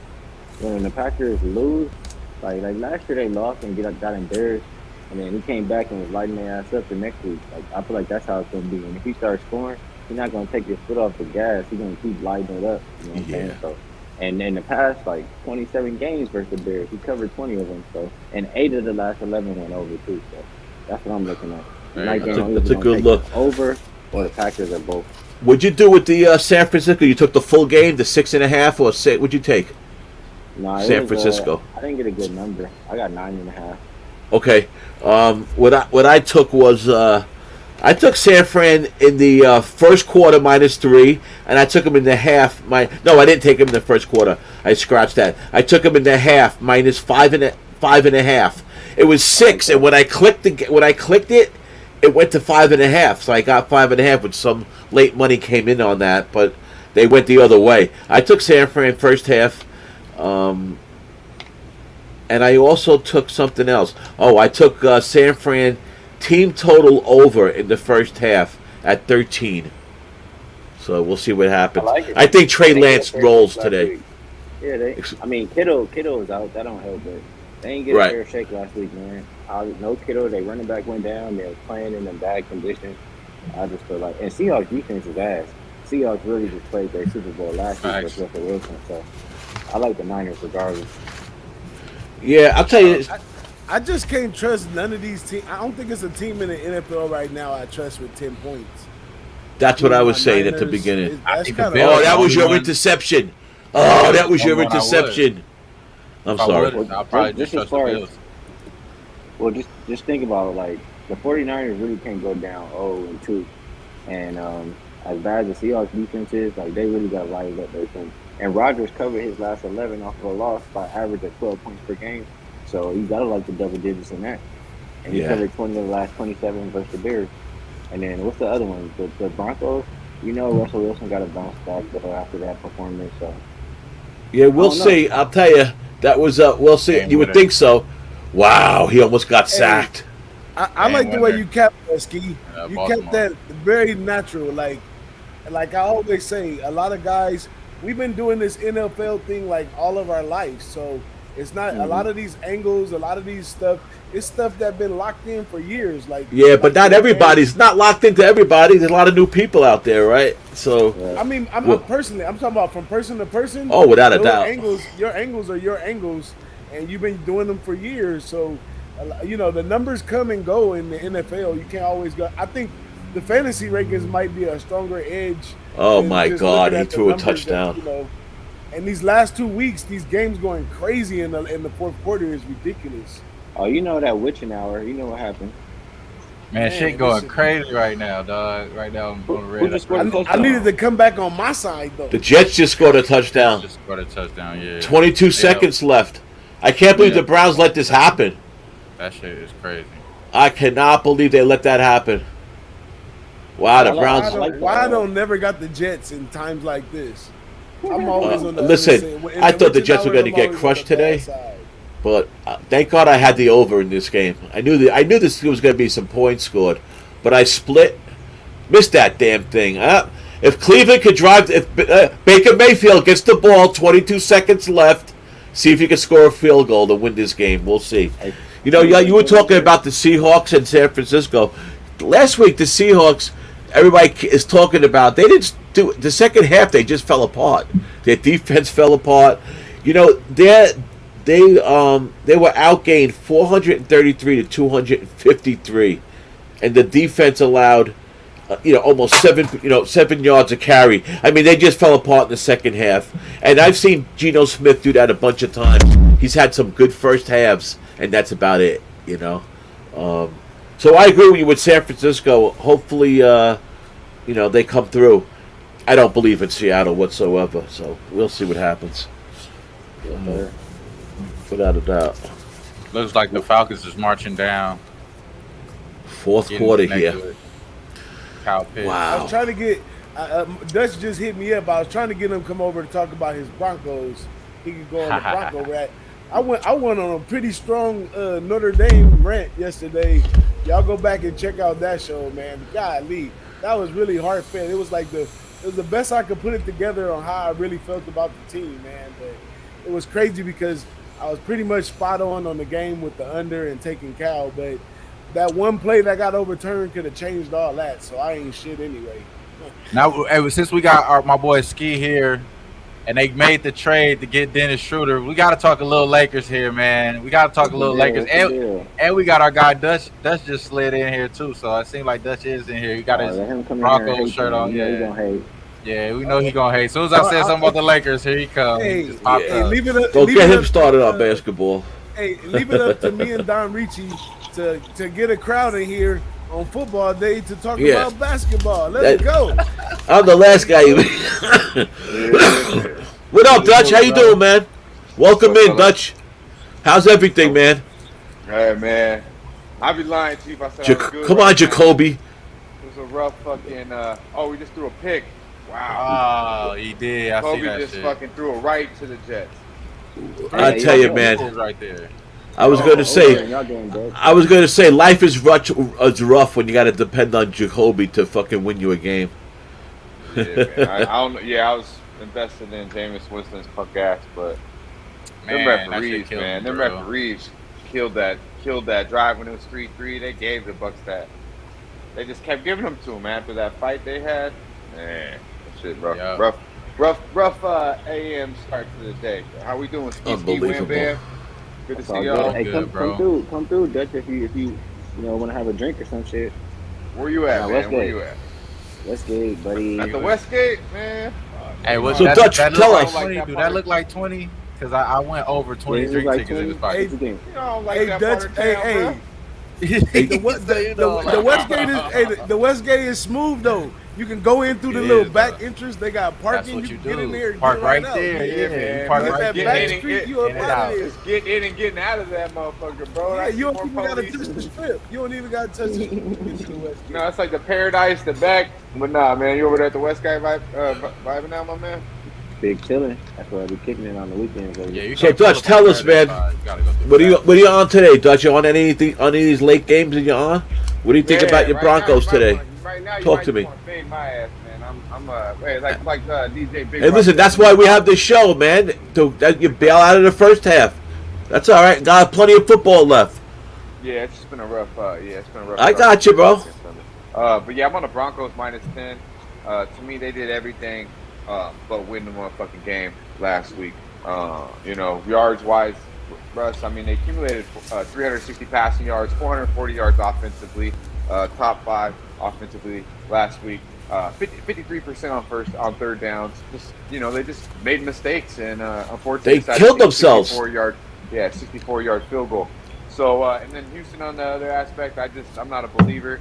E: when the Packers lose, like last year they lost and got embarrassed, and then he came back and was lighting their ass up the next week. Like I feel like that's how it's gonna be. And if he starts scoring, he's not gonna take his foot off the gas. He's gonna keep lighting it up. You know what I'm saying? So. And in the past, like 27 games versus the Bears, he covered 20 of them. So, and 8 of the last 11 went over too. So, that's what I'm looking at.
B: That's a good look.
E: Over or the Packers are both.
B: What'd you do with the San Francisco? You took the full game, the 6.5, or what'd you take?
E: No,
B: San Francisco.
E: I didn't get a good number. I got 9.5.
B: Okay. What I took was I took San Fran in the first quarter -3, and I took him in the half. No, I didn't take him in the first quarter. I scratched that. I took him in the half -5.5. It was 6, and when I clicked it, it went to 5.5. So I got 5.5, which some late money came in on that, but they went the other way. I took San Fran first half, and I also took something else. Oh, I took San Fran. Team total over in the first half at 13. So we'll see what happens. I think Trey Lance rolls today.
E: Yeah, Kittle is out. That don't help, but they ain't get a fair shake last week, man. No Kittle. Their running back went down. They were playing in a bad condition. I just feel like, and Seahawks defense is ass. Seahawks really just played their Super Bowl last week with Russell Wilson, so I like the Niners regardless.
B: Yeah, I'll tell you.
A: I just can't trust none of these teams. I don't think it's a team in the NFL right now I trust with 10 points.
B: That's what I was saying at the beginning.
A: That's kind
B: Oh,
A: of.
B: that was your interception. Oh, that was your interception. I'm sorry.
D: I'll probably just trust the Bills.
E: Well, just think about it, like the 49ers really can't go down 0-2, and as bad as the Seahawks defense is, like they really got to rise up their thing. And Rodgers covered his last 11 off of a loss by average of 12 points per game, so you got to like the double digits in that. And he covered 20 of the last 27 versus the Bears. And then what's the other one? The Broncos. You know, Russell Wilson got to bounce back though after that performance. So
B: yeah, we'll see. I'll tell you, that was we'll see. You would think so. Wow, he almost got sacked.
A: I like the way you kept that, Ski. You kept that very natural. Like I always say, a lot of guys, we've been doing this NFL thing like all of our life. So it's not a lot of these angles, a lot of these stuff. It's stuff that's been locked in for years.
B: But not everybody's not locked into everybody. There's a lot of new people out there, right? So
A: I mean, I'm not personally. I'm talking about from person to person.
B: Oh, without a doubt.
A: Your angles are your angles, and you've been doing them for years. So, you know, the numbers come and go in the NFL. You can't always go. I think the fantasy rankings might be a stronger edge.
B: Oh my God, he threw a touchdown.
A: You know, and these last 2 weeks, these games going crazy in the fourth quarter is ridiculous.
E: Oh, you know that witching hour. You know what happened.
D: Man, shit going crazy right now, dog. Right now I'm on the red.
A: I needed to come back on my side, though.
B: The Jets just scored a touchdown.
D: Just scored a touchdown, yeah.
B: 22 seconds left. I can't believe the Browns let this happen.
D: That shit is crazy.
B: I cannot believe they let that happen. Wow, the Browns.
A: Why I don't never got the Jets in times like this? I'm always on the
B: listen, I thought the Jets were going to get crushed today, but thank God I had the over in this game. I knew this was going to be some points scored, but I missed that damn thing. If Cleveland could drive, if Baker Mayfield gets the ball, 22 seconds left, see if you can score a field goal to win this game. We'll see. You know, you were talking about the Seahawks in San Francisco. Last week, the Seahawks, everybody is talking about, they didn't do the second half. They just fell apart. Their defense fell apart. You know, they were outgained 433 to 253, and the defense allowed, almost 7 yards a carry. I mean, they just fell apart in the second half. And I've seen Geno Smith do that a bunch of times. He's had some good first halves, and that's about it. So I agree with you with San Francisco. Hopefully, they come through. I don't believe in Seattle whatsoever, so we'll see what happens. Without a doubt.
D: Looks like the Falcons is marching down.
B: Fourth quarter here.
D: Wow.
A: I was trying to get Dutch just hit me up. I was trying to get him to come over to talk about his Broncos. He could go on the Bronco rant. I went on a pretty strong Notre Dame rant yesterday. Y'all go back and check out that show, man. Golly, that was really heartfelt. It was the best I could put it together on how I really felt about the team, man. But it was crazy because I was pretty much spot on the game with the under and taking Cal, but that one play that got overturned could have changed all that, so I ain't shit anyway.
D: Now, since we got my boy Ski here, and they made the trade to get Dennis Schroeder, we got to talk a little Lakers here, man. We got to talk a little Lakers. And we got our guy Dutch. Dutch just slid in here, too, so it seems like Dutch is in here. He got his Broncos shirt on. Yeah, we know he going to hate. As soon as I said something about the Lakers, here he comes.
B: Go get him started on basketball.
A: Hey, leave it up to me and Don Ricci to get a crowd in here on football day to talk about basketball. Let's go.
B: I'm the last guy. What up, Dutch? How you doing, man? Welcome in, Dutch. How's everything, man?
F: Hey, man. I'd be lying to you if I said I was good.
B: Come on, Jacoby.
F: It was a rough fucking. We just threw a pick.
D: Wow. Oh, he did. I
F: Kobe
D: see that
F: just
D: shit.
F: fucking threw it right to the Jets.
B: I tell you, man.
D: Right there.
B: I was going to say, life is rough when you got to depend on Jacoby to fucking win you a game.
F: Yeah, man. I was invested in Jameis Winston's punk ass, but them referees, man, referees killed that drive when it was 3-3. They gave the Bucks that. they just kept giving them to him after that fight they had. Man, that shit rough,
D: Yeah.
F: rough. AM start to the day. How we doing?
B: Unbelievable.
F: Bam? Good to
E: That's all
F: see
E: good.
F: y'all.
E: Hey,
D: Good,
E: come through, Dutch. If you want to have a drink or some shit.
F: Where you at,
E: Nah,
F: man?
E: Westgate.
F: Where you at?
E: Westgate, buddy.
F: At the Westgate, man.
D: Hey, what's
B: So,
D: that?
B: Dutch,
D: That
B: tell
D: look
B: us.
D: like 20? Do that look like 20? Because I went over 20
E: Yeah, it
D: drink
E: look like
D: tickets in this
E: 20.
D: pocket.
E: It's a game.
F: You know, like
A: Hey,
F: that
A: Dutch.
F: part of
A: Hey,
F: town,
A: hey.
F: bro.
A: The Westgate is the Westgate is smooth though. You can go in through the
D: It
A: little
D: is,
A: back
D: bro.
A: entrance. They got parking.
D: what
A: You
D: you
A: can get
D: do.
A: in there and
D: Park
A: get right
D: right
A: out.
D: there.
F: Yeah,
D: Yeah,
F: man.
D: you park
A: Get
F: But
A: that
D: right
A: back
D: there.
F: in and
A: street.
F: get-
A: You up
D: in and
A: out
D: out.
A: of there.
F: Just get in and getting out of that motherfucker, bro.
A: Yeah,
F: I see
A: you don't
F: more
A: even gotta
F: police.
A: touch the strip. You don't even gotta touch the strip to get to the Westgate.
F: No, it's like the paradise, the back. But nah, man, you over there at the West Guy vibing now, my man?
E: Big chilling. That's why I be kicking it on the weekends. Baby.
D: Yeah, you
B: So,
D: can't pull
B: Dutch,
D: up
B: tell
D: on
B: us,
D: Paradise
B: man.
D: side. You gotta go through that.
B: What are you on today, Dutch? You on anything? On any of these late games that you're on? What do you think about your
F: right
B: Broncos
F: now, you
B: today?
F: might wanna- right now, you
B: Talk
F: might
B: to me.
F: wanna fade my ass, man. I'm like DJ Big.
B: Hey, listen, that's why we have this show, man. That you bail out of the first half. That's all right. Got plenty of football left.
F: Yeah, it's just been a rough. It's been a rough.
B: I got you, bro.
F: But yeah, I'm on the Broncos -10. To me, they did everything but win the motherfucking game last week. Yards wise, Russ. I mean, they accumulated 360 passing yards, 440 yards offensively, top 5 offensively last week. 53% on third downs. They just made mistakes and unfortunately
B: They killed themselves.
F: 64-yard field goal. So and then Houston on the other aspect, I'm not a believer.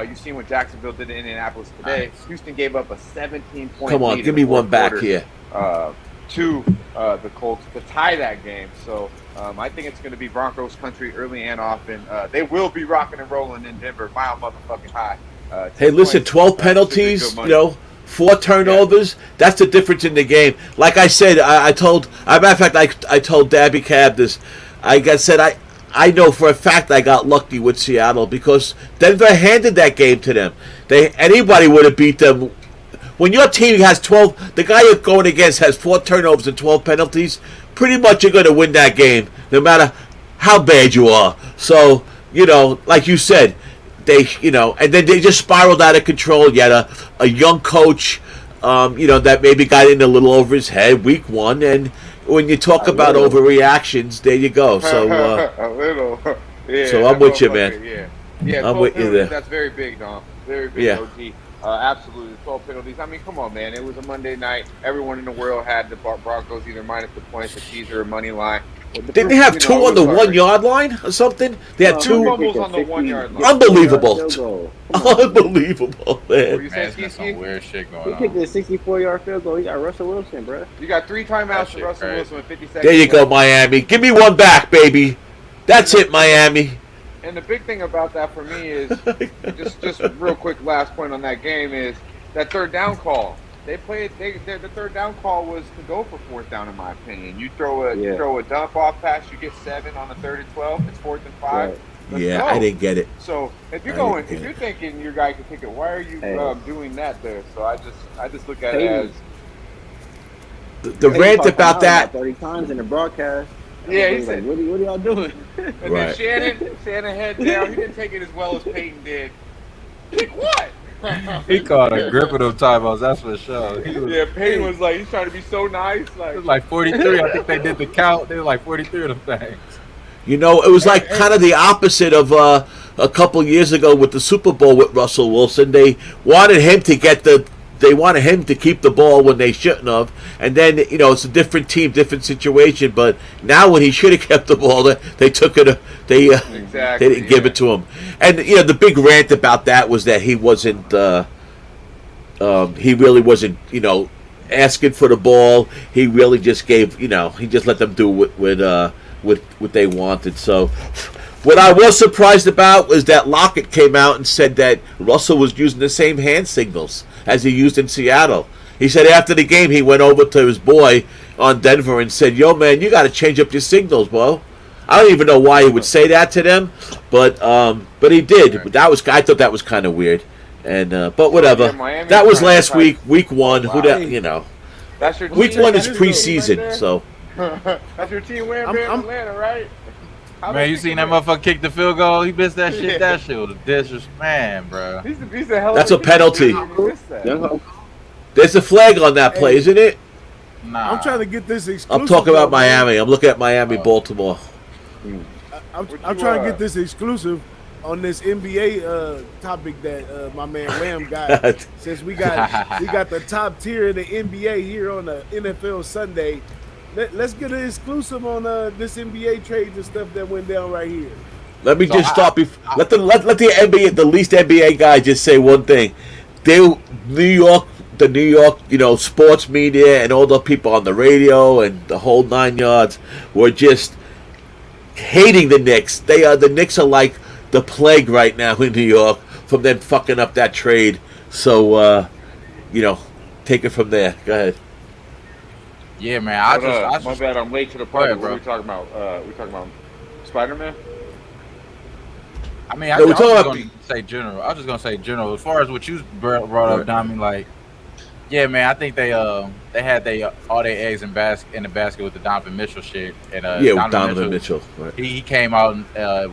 F: You've seen what Jacksonville did in Indianapolis today. Houston gave up a 17-point
B: Come on,
F: lead
B: give
F: in
B: me
F: the
B: one
F: fourth
B: back
F: quarter,
B: here.
F: to the Colts to tie that game. So I think it's going to be Broncos country early and often. They will be rocking and rolling in Denver, mile motherfucking high.
B: Hey, listen, 12
F: should be
B: penalties,
F: good money.
B: 4 turnovers. That's the difference in the game. Like I said, I told, as a matter of fact, I told Dabby Cab this. I know for a fact I got lucky with Seattle because Denver handed that game to them. Anybody would have beat them. When your team has 12, the guy you're going against has 4 turnovers and 12 penalties, pretty much you're going to win that game, no matter how bad you are. So, like you said, and then they just spiraled out of control. You had a young coach, that maybe got in a little over his head week 1, and when you talk about overreactions, there you go. So,
F: a little. Yeah,
B: so I'm with you, man.
F: Yeah,
B: I'm with you there.
F: That's very big, Dom. Very big,
B: Yeah.
F: OG. Absolutely, 12 penalties. I mean, come on, man. It was a Monday night. Everyone in the world had the Broncos either minus the points, the teaser, or money line.
B: Didn't they have 2 on the 1 yard line or something? They had 2
F: fumbles on the 1 yard line.
B: Unbelievable. Unbelievable,
F: What
B: man.
F: you
D: Man,
F: say,
D: it's been some weird shit
E: He
D: going
E: kicked
D: on.
E: a 64-yard field goal. He got Russell Wilson, bro.
F: You got 3 timeouts
D: That
F: for
D: shit
F: Russell
D: crazy.
F: Wilson with 50 seconds.
B: There you go,
F: left.
B: Miami. Give me one back, baby. That's it, Miami.
F: And the big thing about that for me is just real quick. Last point on that game is that third down call. The third down call was to go for 4th down, in my opinion. You throw a dump off pass, you get 7 on the 3rd and 12. It's 4th and 5.
E: Right.
F: Let's
B: Yeah,
F: go.
B: I didn't get it.
F: So if you're thinking your guy can kick it, why are you doing that there? So I just look at it as
B: The rant
E: talked
B: about that.
E: 30 times in the broadcast.
F: Yeah, he
E: He's
F: said-
E: like, what are y'all doing?
F: and
B: Right.
F: then Shannon head down. He didn't take it as well as Peyton did. Kick what?
D: He called a grip of them timeouts, that's for sure. He was,
F: Yeah, Peyton was like, he's trying to be so nice.
D: it was like 43. I think they did the count. They were like 43 of them things.
B: It was like kind of the opposite of a couple years ago with the Super Bowl with Russell Wilson. They wanted him to keep the ball when they shouldn't have, and then it's a different team, different situation. But now when he should have kept the ball, they took it. They didn't give it to him. And the big rant about that was that he wasn't. He really wasn't. Asking for the ball. He really just gave. He just let them do what they wanted. So. What I was surprised about was that Lockett came out and said that Russell was using the same hand signals as he used in Seattle. He said after the game he went over to his boy on Denver and said, "Yo, man, you got to change up your signals, bro." I don't even know why he would say that to them, but he did. But I thought that was kind of weird, and but whatever.
F: Yeah,
B: that was last week, week 1.
F: Wow.
B: Who that
F: That's your
B: Week
F: team.
B: 1 is
F: That your team
B: preseason,
F: right there?
B: so
F: That's your team, Wham
A: I'm-
F: Atlanta, right? How
D: Man,
F: they
D: you
F: kick
D: seen
F: him
D: that
F: in?
D: motherfucker kick the field goal? He missed that shit.
F: Yeah.
D: That shit was a disrespect, man, bro.
F: He's the hell
B: That's
F: of
B: a penalty.
F: kicker. He missed that.
E: Young Hulk.
B: There's a flag on that play,
A: Hey.
B: isn't it?
D: Nah.
A: I'm trying to get this exclusive.
B: I'm talking about
A: though, man.
B: Miami. I'm looking at Miami,
D: Oh.
B: Baltimore.
A: I'm
F: What
A: trying
F: you,
A: to get this exclusive on this NBA topic that my man Wham got. Since we got the top tier of the NBA here on the NFL Sunday, let's get an exclusive on this NBA trades and stuff that went down right here.
B: Let me
D: So
B: just stop. Let the NBA, the least NBA guy, just say one thing. The New York, sports media and all the people on the radio and the whole 9 yards were just hating the Knicks. The Knicks are like the plague right now in New York from them fucking up that trade. So, take it from there. Go ahead.
D: Yeah, man. I
F: My
D: just
F: bad. I'm late to the
D: Go
F: party.
D: ahead,
F: What
D: bro.
F: we talking about? We talking about Spider-Man?
D: I mean,
B: No,
D: I
B: we're
D: was
B: talking
D: just
B: about
D: going to say general. I was just going to say general. As far as what you brought up, Dommy, like, yeah, man, I think they had all their eggs in the basket with the Donovan Mitchell shit. And
B: With Donovan Mitchell. Right.
D: He came out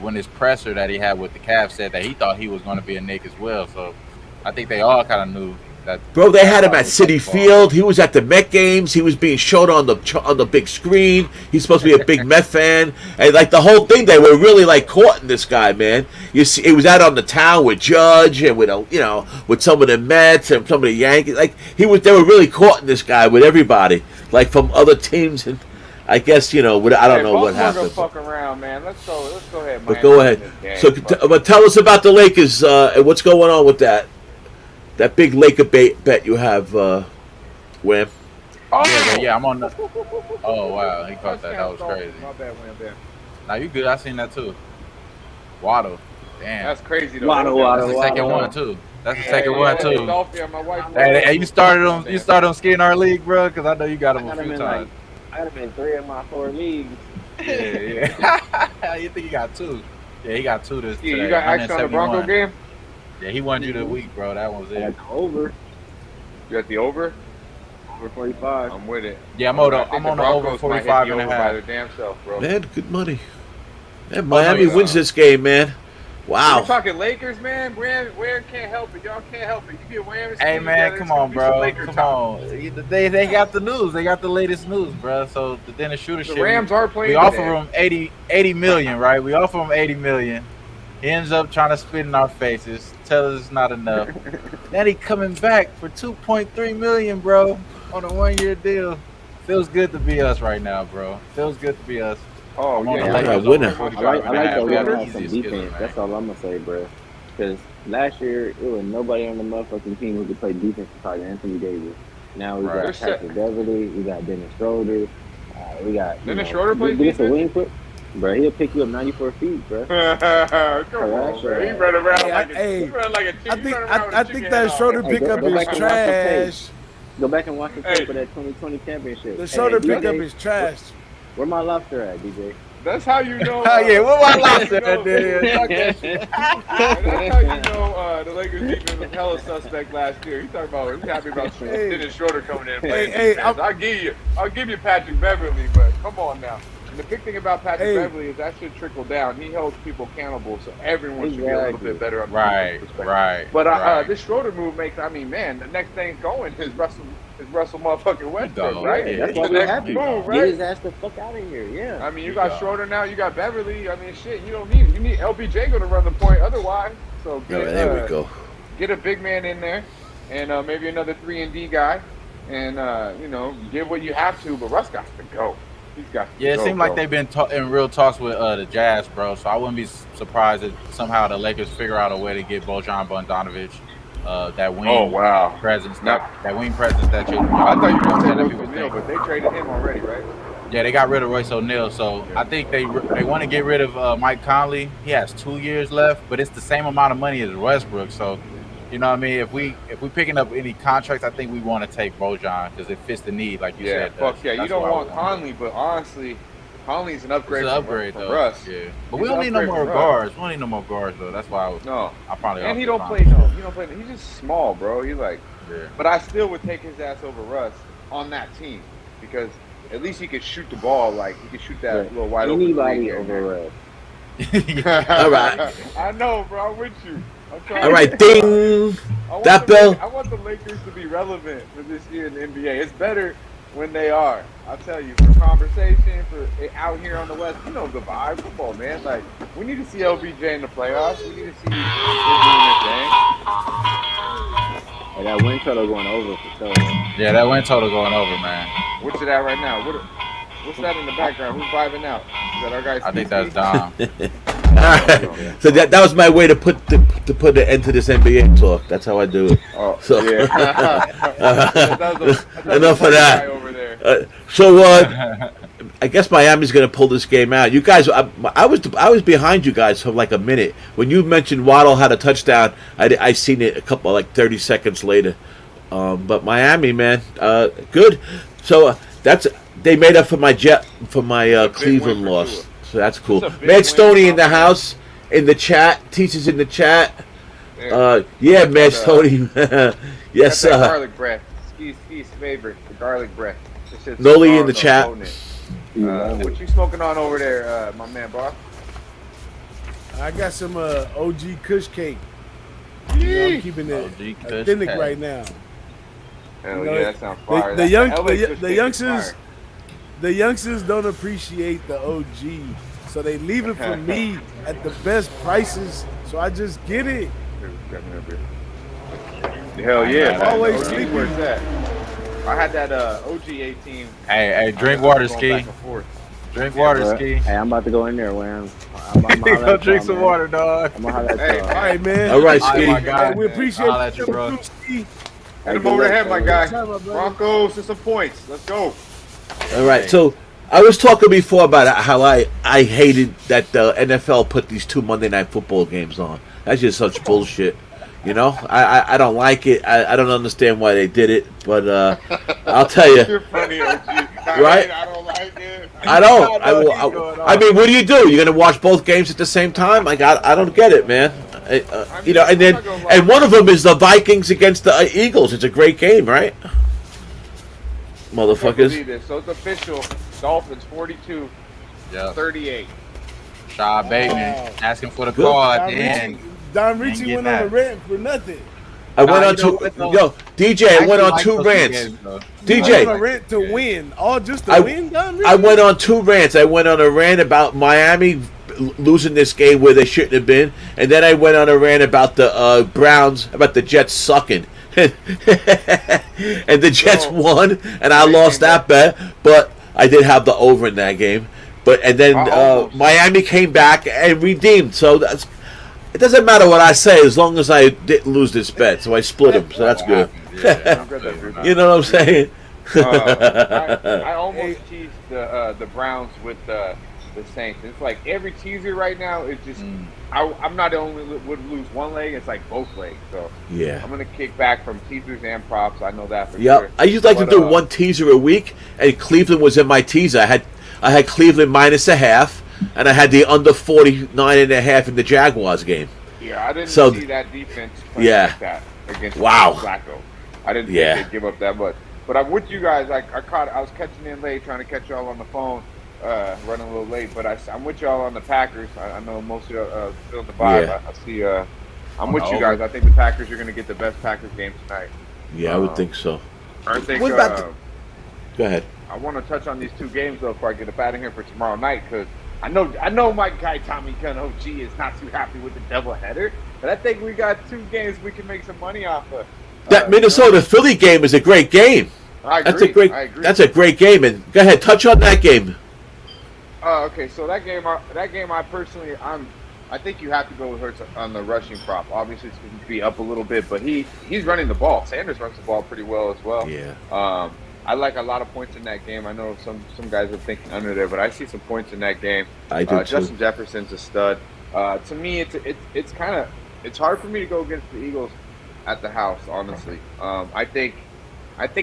D: when his presser that he had with the Cavs said that he thought he was going to be a Knick as well. So I think they all kind of knew that.
B: Bro, they had him at
D: was
B: City
D: football.
B: Field. He was at the Met games. He was being shown on the big screen. He's supposed to be a big Met fan, and like the whole thing, they were really like courting this guy, man. You see, it was out on the town with Judge and with with some of the Mets and some of the Yankees. Like they were really courting this guy with everybody, like from other teams. And I guess I don't know what happened.
F: Fuck around, man. Let's go ahead.
B: But go ahead. So, but tell us about the Lakers and what's going on with that. That big Laker bet you have, Wham.
D: Yeah, I'm on the. Oh wow, he caught that. That was crazy.
F: My bad, man.
D: Now you good? I seen that too. Waddle, damn.
F: That's crazy though.
E: Waddle,
D: That's the
E: waddle,
D: second
E: waddle.
D: one too. That's the second one too.
F: Dolphin, my wife.
D: Hey, you started on skin our league, bro, because I know you got him a few times.
E: I got him in 3 of my 4 leagues.
D: Yeah. You think he got 2? Yeah, he got 2 this.
F: Yeah, you
D: today.
F: got action on the
D: 171.
F: Bronco game?
D: Yeah, he won you the week, bro. That was
E: I
D: it.
E: got the over.
F: You got the over?
E: Over 45.
F: I'm with it.
D: Yeah, I'm
F: I
D: on
F: think
D: the over
F: Broncos might hit
D: 45
F: the
D: and a
F: over by
D: half.
F: their damn self, bro.
B: Man, good money. Man, Miami
F: yeah.
B: wins this game, man.
F: We're
B: Wow.
F: talking Lakers, man. Wham can't help it. Y'all can't help it. You get Wham.
D: Hey man, come on, bro. Come on. They got the news. They got the latest news, bro. So the Dennis Schroeder
F: The
D: shit.
F: Rams are playing.
D: We offer
F: today.
D: him 80 million, right? We offer him 80 million. He ends up trying to spit in our faces, tell us it's not enough. Then he coming back for 2.3 million, bro, on a 1-year deal. Feels good to be us right now, bro. Feels good to be us.
F: Oh
D: I'm on
F: yeah,
D: the
B: Lakers
D: Lakers
B: over winner.
D: over 45
E: I like
D: and a
E: that
D: half.
E: we
D: We got
E: have
D: the
E: some
D: easiest
E: defense.
D: schedule,
E: That's
D: man.
E: all I'm gonna say, bro. Because last year it was nobody on the motherfucking team who could play defense besides Anthony Davis. Now we
D: Right.
E: got Patrick Beverly, we got Dennis Schroeder, we got
F: Dennis Schroeder plays
E: give us a
F: defense?
E: wing foot, bro. He'll pick you up 94 feet, bro.
F: Come on, bro. He run around
A: Hey,
F: he run like a chicken.
A: I
F: He
A: think
F: run around with a
A: I
F: chicken
A: think that
F: head
A: shoulder
F: on.
E: Hey,
A: pickup
E: go
A: is
E: back and watch the
A: trash.
E: Go back and watch the
F: Hey.
E: tape for that 2020 championship.
A: The shoulder
E: Hey,
A: pickup
E: DJ,
A: is trash.
E: Where my lobster at, DJ?
F: That's how you know.
D: Oh yeah, what my lobster
F: that's how
D: at there? Fuck that shit.
F: That's how you know the Lakers defense was hella suspect last year. You talking about? He's happy about
A: Hey.
F: Dennis Schroeder coming in and playing
A: Hey,
F: defense. I'll give you Patrick Beverly, but come on now. And the big thing about Patrick
A: Hey.
F: Beverly is that should trickle down. He holds people accountable, so everyone should be a little
E: Exactly.
F: bit better on the
D: Right,
F: defensive perspective.
D: right.
F: But
D: right.
F: this Schroeder move makes. I mean, man, the next thing going is Russell motherfucking Westbrook,
D: Go.
F: right?
D: Yeah,
E: That's
F: the
E: why we're
F: next
E: happy.
F: move,
E: Get
F: right?
E: his ass the fuck out of here, yeah.
F: I mean, you
D: You
F: got
D: go.
F: Schroeder now. You got Beverly. I mean, shit. You need LBJ going to run the point otherwise. So
B: Yeah, there we go.
F: get a big man in there, and maybe another 3-and-D guy, and give what you have to. But Russ got to go. He's got to
D: Yeah, it
F: go,
D: seemed like
F: bro.
D: they've been in real talks with the Jazz, bro. So I wouldn't be surprised if somehow the Lakers figure out a way to get Bojan Bogdanovic, that wing
F: Oh wow.
D: presence,
F: Now-
D: that wing presence that you.
F: I thought you were going to say
D: that
F: Royce
D: people
F: O'Neal,
D: think.
F: but they traded him already, right?
D: Yeah, they got rid of Royce O'Neal, so I think they want to get rid of Mike Conley. He has 2 years left, but it's the same amount of money as Westbrook. So, you know what I mean? If we picking up any contracts, I think we want to take Bojan because it fits the need, like you
F: Yeah,
D: said.
F: fuck yeah. You
D: That's
F: don't
D: what I
F: want
D: would want.
F: Conley, but honestly, Conley's an upgrade.
D: It's an upgrade
F: from
D: though.
F: Russ.
D: Yeah, but
F: He's
D: we don't
F: an
D: need no
F: upgrade
D: more
F: from Russ.
D: guards. We don't need no more guards though. That's why
F: No,
D: I probably.
F: and he
D: offer
F: don't
D: Conley.
F: play no. He don't play. He's just small, bro. He like.
D: Yeah.
F: But I still would take his ass over Russ on that team because at least he could shoot the ball. Like he could shoot that little wide open.
E: Anybody
F: three here and
E: over
F: there.
E: Russ.
B: All right.
F: I know, bro. I'm with you. I'm trying
B: All right,
F: to-
B: ding. That bell.
F: I want the Lakers to be relevant for this year in the NBA. It's better when they are. I'll tell you, for conversation, for out here on the West, you know the vibe. Come on, man. Like, we need to see LBJ in the playoffs. We need to see him doing this thing.
E: Hey, that win total going over for sure.
D: Yeah, that win total going over, man.
F: What's it at right now? What's that in the background? Who's vibing out? Is that our guy?
D: I think
F: Teece?
D: that's Dom.
B: All right. So that was my way to put an end to this NBA talk. That's how I do it.
F: Oh,
B: So-
F: yeah.
B: Enough of that.
F: Over there.
B: I guess Miami's going to pull this game out. You guys, I was behind you guys for like a minute when you mentioned Waddle had a touchdown. I seen it a couple like 30 seconds later. But Miami, man, good. So they made up for my Cleveland
F: win for
B: loss.
F: Tua.
B: So that's cool.
F: That's a big
B: Matt
F: win
B: Stoney
F: for
B: in the
F: Miami.
B: house, in the chat. Teece is in the chat.
F: Yeah.
B: Yeah, Matt Stoney. Yes,
F: That's that garlic bread. Ski's favorite, the garlic bread. This shit's
B: Noli in
F: strong,
B: the
F: though,
B: chat.
F: potent. What you smoking on over there, my man, boss?
A: I got some OG Kush cake. You know, I'm keeping it
D: OG Kush
A: authentic
D: cake.
A: right now.
F: Hell
A: You know,
F: yeah, that sounds fire.
A: The
F: LA
A: youngsters,
F: fire.
A: the youngsters don't appreciate the OG, so they leave it for me at the best prices. So I just get it.
F: Hell yeah.
D: I'm
A: always
F: OG,
A: sleeping.
F: where's that? I had that OG 18.
D: Hey, drink water,
F: Going
D: Ski.
F: back and forth.
D: Drink water,
E: Bro,
D: Ski.
E: Hey, I'm about to go in there, Wham. I'm
D: Go drink some water, dog.
E: I'm gonna holler
F: Hey,
E: at
A: All
E: y'all.
A: right, man.
B: All right,
D: All right,
B: Ski.
D: my guy.
A: Hey, we appreciate
D: I'll let you, bro.
A: you, Ski.
F: Hit
E: Hey,
F: him
E: good
F: over the
E: luck,
F: head, my
E: man.
F: guy.
A: Good job, my brother.
F: Broncos to some points. Let's go.
B: All right, so I was talking before about how I hated that the NFL put these 2 Monday Night Football games on. That's just such bullshit. You know, I don't like it. I don't understand why they did it, but I'll tell you,
F: You're funny, OG.
B: Right?
F: I don't like it.
B: I don't. I mean, what do? You're gonna watch both games at the same time? Like I don't get it, man. You know, and then and one of them is the Vikings against the Eagles. It's a great game, right?
F: I can't
B: Motherfuckers.
F: believe this. So it's official. Dolphins 42,
D: Yeah.
F: 38.
D: Shaw Bateman
A: Wow.
D: asking for the
B: Good.
D: call at
A: Don
D: the
A: Ritchie,
D: end.
A: Don Ritchie
D: get
A: went on
D: that.
A: a rant for nothing.
B: I went
D: Nah,
B: on
D: you know
B: two.
D: what, though?
B: Yo, DJ, I went on 2 rants.
A: He went on a
B: DJ,
A: rant to win, all just to
B: I-
A: win. Don Ritchie.
B: I went on 2 rants. I went on a rant about Miami losing this game where they shouldn't have been, and then I went on a rant about the Browns, about the Jets sucking. And the Jets won, and I lost that bet, but I did have the over in that game. And then
F: Almost.
B: Miami came back and redeemed. So it doesn't matter what I say as long as I didn't lose this bet. So I split them. So that's good.
F: I'm good at that.
B: You know what I'm saying?
F: I almost teased the Browns with the Saints. It's like every teaser right now is just I'm not only would lose one leg, it's like both legs. So
B: Yeah.
F: I'm gonna kick back from teasers and props. I know that for
B: Yep.
F: sure.
B: I used to like to
F: But,
B: do one teaser a week, and Cleveland was in my teaser. I had Cleveland -0.5, and I had the under 49.5 in the Jaguars game.
F: Yeah, I didn't
B: So-
F: see that defense play
B: Yeah.
F: like that against
B: Wow.
F: Flacco. I didn't
B: Yeah.
F: think they'd give up that much. But I'm with you guys. I was catching in late, trying to catch y'all on the phone, running a little late. But I'm with y'all on the Packers. I know most of y'all feel the vibe.
B: Yeah.
F: I see. I'm
D: On
F: with
D: the
F: you
D: over.
F: guys. I think the Packers are going to get the best Packers game tonight.
B: Yeah, I would think so.
F: I think.
B: What about the- Go ahead.
F: I want to touch on these 2 games though before I get up out of here for tomorrow night because I know my guy Tommy Gunn OG is not too happy with the doubleheader, but I think we got 2 games we can make some money off of.
B: That Minnesota Philly game is a great game.
F: I agree.
B: That's
F: I agree.
B: That's a great game. And go ahead, touch on that game.
F: Okay, so that game, I personally, I think you have to go with Hurts on the rushing prop. Obviously, it's going to be up a little bit, but he's running the ball. Sanders runs the ball pretty well as well.
B: Yeah.
F: I like a lot of points in that game. I know some guys are thinking under there, but I see some points in that game.
B: I do too.
F: Justin Jefferson's a stud. To me, it's kind of hard for me to go against the Eagles at the house. Honestly, I think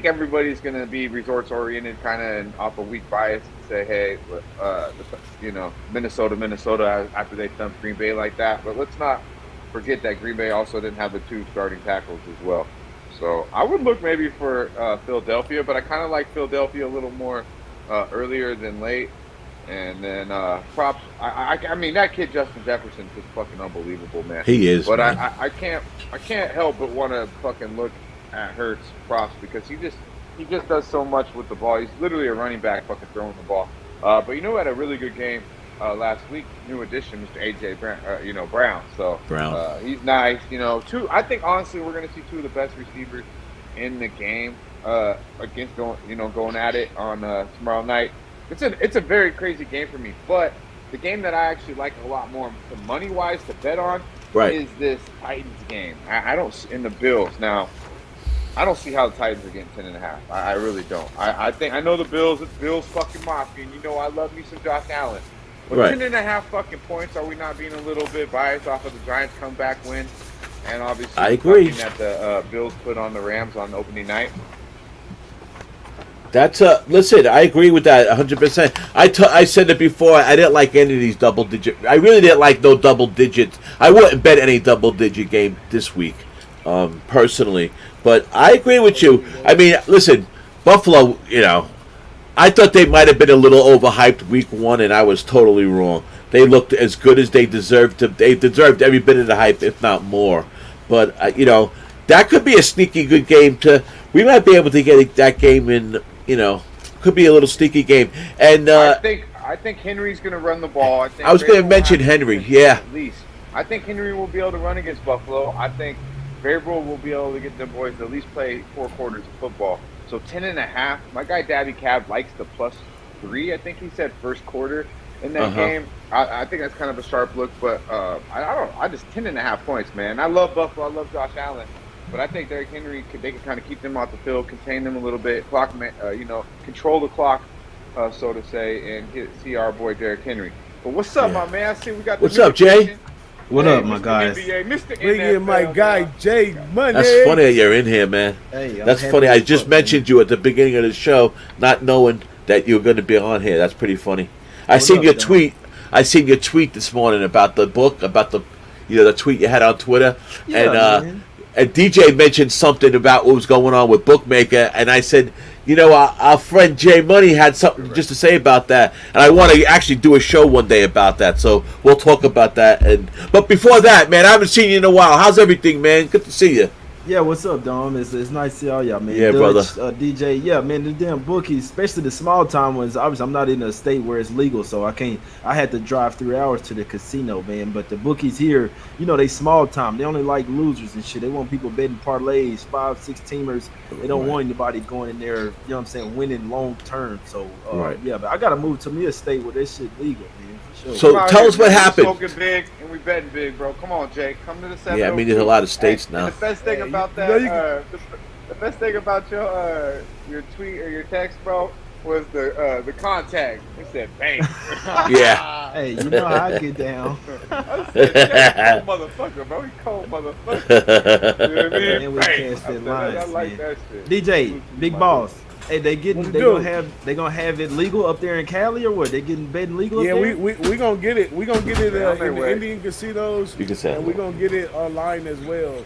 F: everybody's going to be resorts oriented, kind of off a weak bias, and say, hey, Minnesota after they thumped Green Bay like that. But let's not forget that Green Bay also didn't have the 2 starting tackles as well. So I would look maybe for Philadelphia, but I kind of like Philadelphia a little more earlier than late. And then props. I mean, that kid Justin Jefferson's just fucking unbelievable, man.
B: He is.
F: But
B: man.
F: I can't help but want to fucking look at Hurts props because he just does so much with the ball. He's literally a running back, fucking throwing the ball. But you know, had a really good game last week. New addition, Mr. AJ Brown. Brown. So he's nice. You know, I think honestly we're gonna see two of the best receivers in the game against going at it on tomorrow night. It's a very crazy game for me, but the game that I actually like a lot more, money wise, to bet on is this Titans game. I don't in the Bills now. I don't see how the Titans are getting 10.5. I really don't. I know the Bills. It's Bills fucking mafia, and you know I love me some Josh Allen. But 10.5 fucking points. Are we not being a little bit biased off of the Giants comeback win? And obviously,
B: I agree
F: that the Bills put on the Rams on opening night.
B: That's listen. I agree with that 100%. I said it before. I didn't like any of these double digit. I really didn't like no double digits. I wouldn't bet any double digit game this week, personally. But I agree with you. I mean, listen, Buffalo. You know, I thought they might have been a little overhyped week 1, and I was totally wrong. They looked as good as they deserved to. They deserved every bit of the hype, if not more. But you know, that could be a sneaky good game. We might be able to get that game in. You know, could be a little sneaky game. And
F: I think Henry's going to run the ball.
B: I was going to mention Henry. Yeah.
F: At least I think Henry will be able to run against Buffalo. I think Variable will be able to get them boys to at least play 4 quarters of football. So 10.5. My guy Dabby Cab likes the +3. I think he said first quarter in that game. I think that's kind of a sharp look, but I just 10.5 points, man. I love Buffalo. I love Josh Allen. But I think Derrick Henry, they can kind of keep them off the field, contain them a little bit, control the clock, so to say, and see our boy Derrick Henry. But what's up, my man? I see we got.
B: What's up, Jay?
G: What up, my guys?
F: NBA, Mr.
A: Bring
F: NFL,
A: in my guy, Jay Money.
B: That's funny that you're in here, man.
G: Hey,
B: that's funny. I just mentioned you at the beginning of the show, not knowing that you were going to be on here. That's pretty funny. I seen your tweet this morning about the book, about the tweet you had on Twitter, and DJ mentioned something about what was going on with Bookmaker, and I said, our friend Jay Money had something just to say about that, and I want to actually do a show one day about that, so we'll talk about that. But before that, man, I haven't seen you in a while. How's everything, man? Good to see you.
G: Yeah, what's up, Dom? It's nice to see all y'all, man.
B: Yeah, brother.
G: DJ, yeah, man, the damn bookies, especially the small time ones. Obviously, I'm not in a state where it's legal, so I had to drive 3 hours to the casino, man. But the bookies here, they small time. They only like losers and shit. They want people betting parlays, 5-6 teamers. They don't want anybody going in there, winning long term. So, yeah, but I got to move to me a state where this shit legal, man. Sure.
B: So tell us what happened.
F: Smoking big and we betting big, bro. Come on, Jake. Come to the 7.
B: Yeah, I mean, there's a lot of states now.
F: The best thing about that, the best thing about your tweet or your text, bro, was the contact. It said bang.
B: Yeah.
G: Hey, you know how I get down.
F: I said, cold motherfucker, bro. He cold motherfucker. You know what I mean?
G: And we catch that lines,
F: I like
G: man.
F: that shit.
G: DJ, Big Boss. Hey, they gonna have it legal up there in Cali or what? They getting betting legal up there?
A: Yeah, we gonna get it. We gonna get it in the Indian casinos, and we gonna get it online as well.